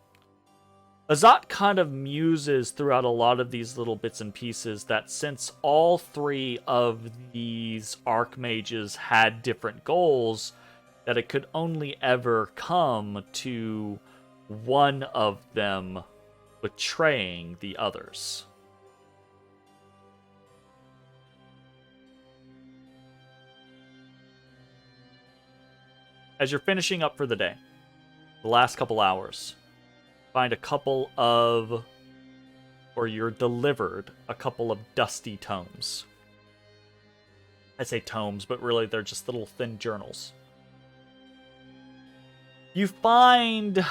Azat kind of muses throughout a lot of these little bits and pieces that since all three of these archmages had different goals, that it could only ever come to one of them betraying the others. As you're finishing up for the day, the last couple hours, find a couple of, or you're delivered a couple of dusty tomes. I say tomes, but really they're just little thin journals. You find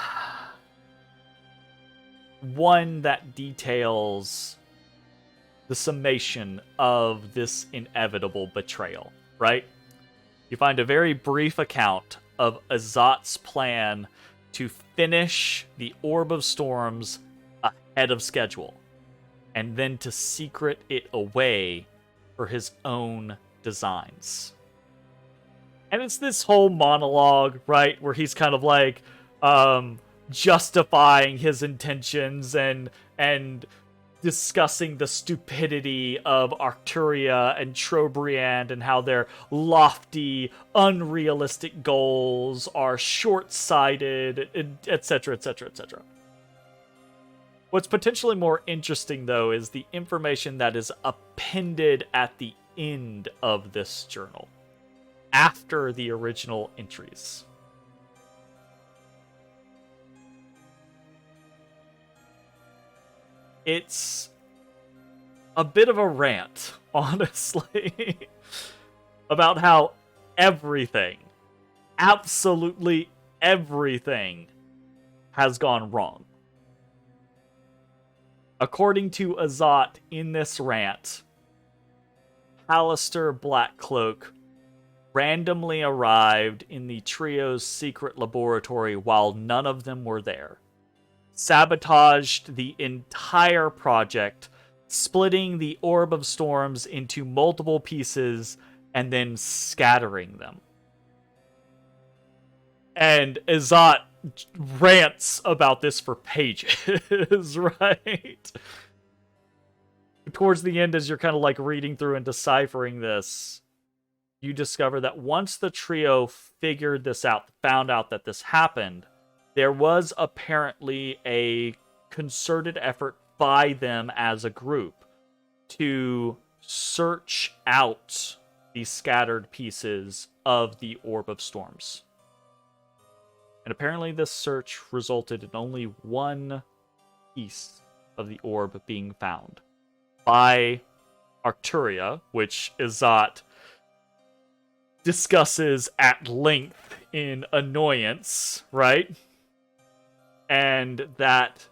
one that details the summation of this inevitable betrayal, right? You find a very brief account of Azat's plan to finish the Orb of Storms ahead of schedule, and then to secret it away for his own designs. And it's this whole monologue, right, where he's kind of like justifying his intentions and discussing the stupidity of Arcturia and Trobriand and how their lofty, unrealistic goals are short-sighted, etc., etc., etc. What's potentially more interesting, though, is the information that is appended at the end of this journal, after the original entries. It's a bit of a rant, honestly, about how everything, absolutely everything, has gone wrong. According to Azat in this rant, Halaster Blackcloak randomly arrived in the trio's secret laboratory while none of them were there, sabotaged the entire project, splitting the Orb of Storms into multiple pieces and then scattering them. And Azat rants about this for pages, right? Towards the end, as you're kind of like reading through and deciphering this, you discover that once the trio figured this out, found out that this happened, there was apparently a concerted effort by them as a group to search out the scattered pieces of the Orb of Storms. And apparently this search resulted in only one piece of the orb being found by Arcturia, which Azat discusses at length in Annoyance, right? And that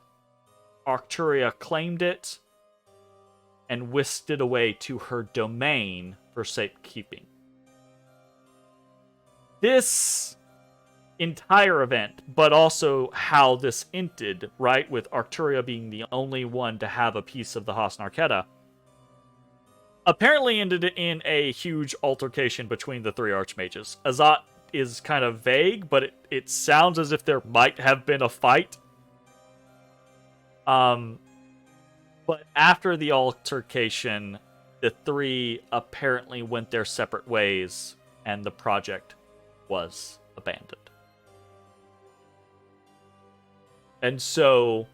Arcturia claimed it and whisked it away to her domain for safekeeping. This entire event, but also how this ended, right, with Arcturia being the only one to have a piece of the Hasnarketa, apparently ended in a huge altercation between the three archmages. Azat is kind of vague, but it sounds as if there might have been a fight. But after the altercation, the three apparently went their separate ways, and the project was abandoned. And so,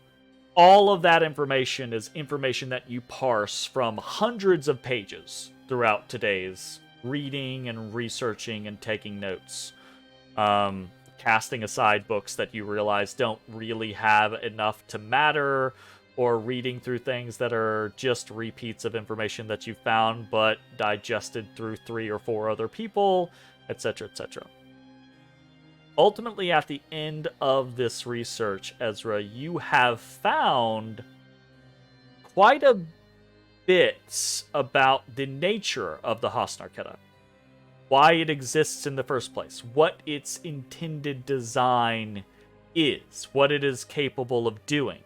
all of that information is information that you parse from hundreds of pages throughout today's reading and researching and taking notes. Casting aside books that you realize don't really have enough to matter, or reading through things that are just repeats of information that you found but digested through 3 or 4 other people, etc., etc. Ultimately, at the end of this research, Ezra, you have found quite a bit about the nature of the Hosnarketa. Why it exists in the first place, what its intended design is, what it is capable of doing.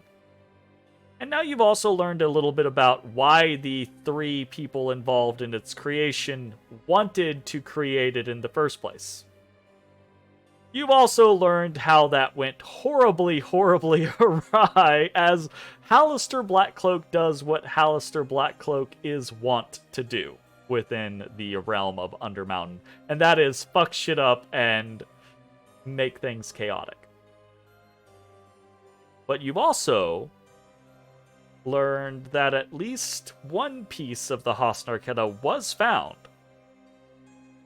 And now you've also learned a little bit about why the 3 people involved in its creation wanted to create it in the first place. You've also learned how that went horribly, horribly awry, as Halaster Blackcloak does what Halaster Blackcloak is wont to do within the realm of Undermountain, and that is fuck shit up and make things chaotic. But you've also learned that at least one piece of the Hosnarketa was found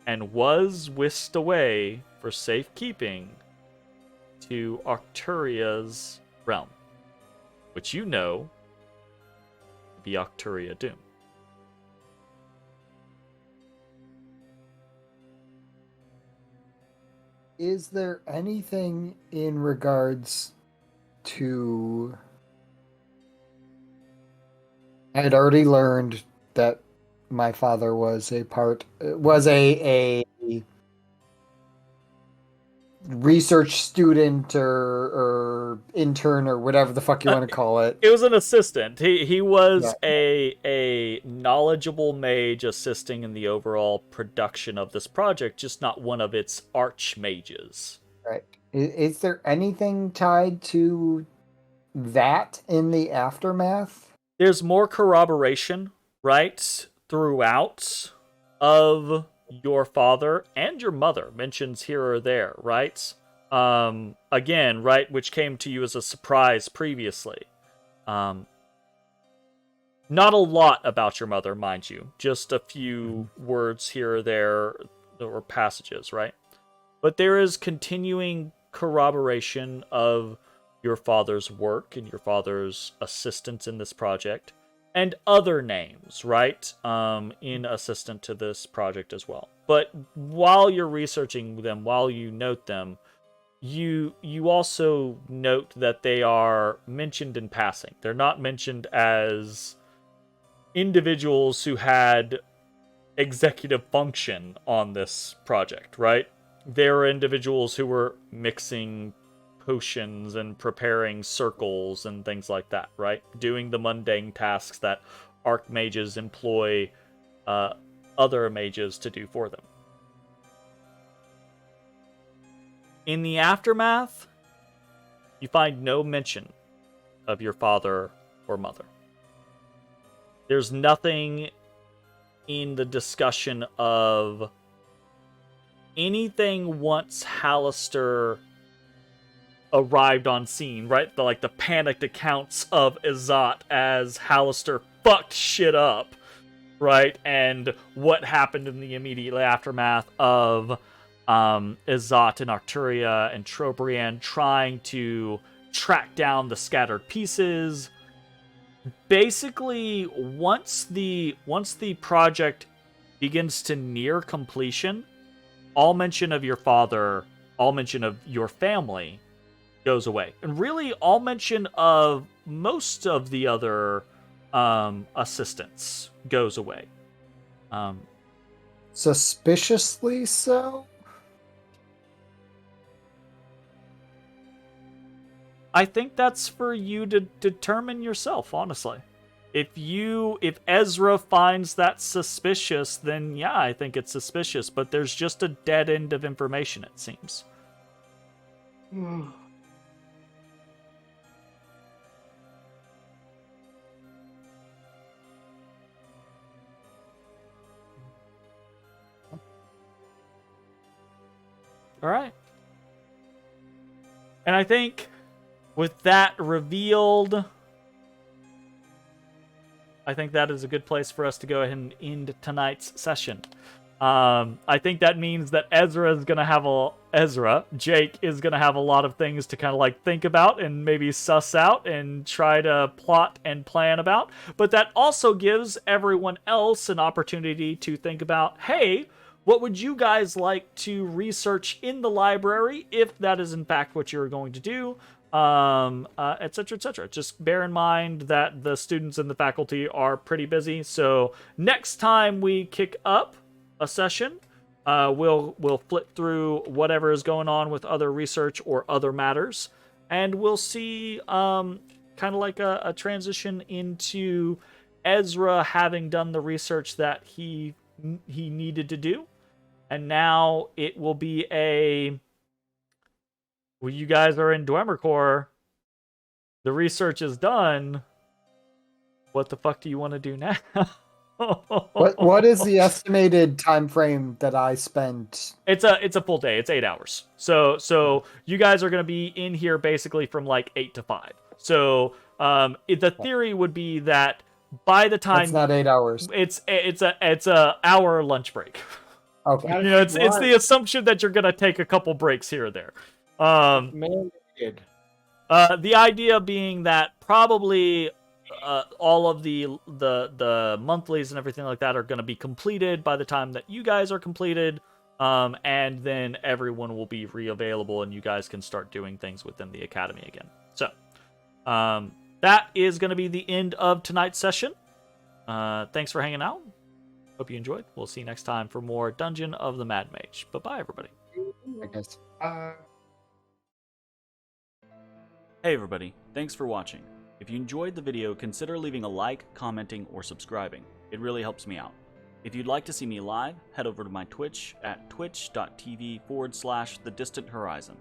and was whisked away for safekeeping to Arcturia's realm, which you know to be Arcturia Doom. Is there anything in regards to... I had already learned that my father was a research student or intern or whatever the fuck you want to call it. It was an assistant. He was a knowledgeable mage assisting in the overall production of this project, just not one of its archmages. Right. Is there anything tied to that in the aftermath? There's more corroboration, right, throughout of your father and your mother, mentions here or there, right? Again, right, which came to you as a surprise previously. Not a lot about your mother, mind you. Just a few words here or there, or passages, right? But there is continuing corroboration of your father's work and your father's assistance in this project, and other names, right, in assistant to this project as well. But while you're researching them, while you note them, you also note that they are mentioned in passing. They're not mentioned as individuals who had executive function on this project, right? They're individuals who were mixing potions and preparing circles and things like that, right? Doing the mundane tasks that archmages employ other mages to do for them. In the aftermath, you find no mention of your father or mother. There's nothing in the discussion of anything once Halaster arrived on scene, right? The panicked accounts of Azat as Halaster fucked shit up, right? And what happened in the immediate aftermath of Azat and Arcturia and Trobriand trying to track down the scattered pieces. Basically, once the project begins to near completion, all mention of your father, all mention of your family goes away. And really, all mention of most of the other assistants goes away. Suspiciously so? I think that's for you to determine yourself, honestly. if Ezra finds that suspicious, then yeah, I think it's suspicious. But there's just a dead end of information, it seems. All right. And I think with that revealed, I think that is a good place for us to go ahead and end tonight's session. I think that means that Jake is gonna have a lot of things to kind of like think about and maybe suss out and try to plot and plan about. But that also gives everyone else an opportunity to think about, hey, what would you guys like to research in the library if that is in fact what you're going to do? Etc., etc. Just bear in mind that the students and the faculty are pretty busy. So next time we kick up a session, we'll flip through whatever is going on with other research or other matters, and we'll see kind of like a transition into Ezra having done the research that he needed to do. And now it will be well, you guys are in Dwemercore. The research is done. What the fuck do you want to do now? What is the estimated time frame that I spent? It's a full day. It's 8 hours. So you guys are going to be in here basically from like 8 to 5. So the theory would be that by the time It's not 8 hours. it's a hour lunch break. Okay. You know, it's the assumption that you're gonna take a couple breaks here or there. Mandated. The idea being that probably all of the monthlies and everything like that are going to be completed by the time that you guys are completed, and then everyone will be re-available and you guys can start doing things within the academy again. So that is going to be the end of tonight's session. Thanks for hanging out. Hope you enjoyed. We'll see you next time for more Dungeon of the Mad Mage. Bye-bye, everybody. I guess. Hey everybody, thanks for watching. If you enjoyed the video, consider leaving a like, commenting, or subscribing. It really helps me out. If you'd like to see me live, head over to my Twitch at twitch.tv/thedistanthorizon.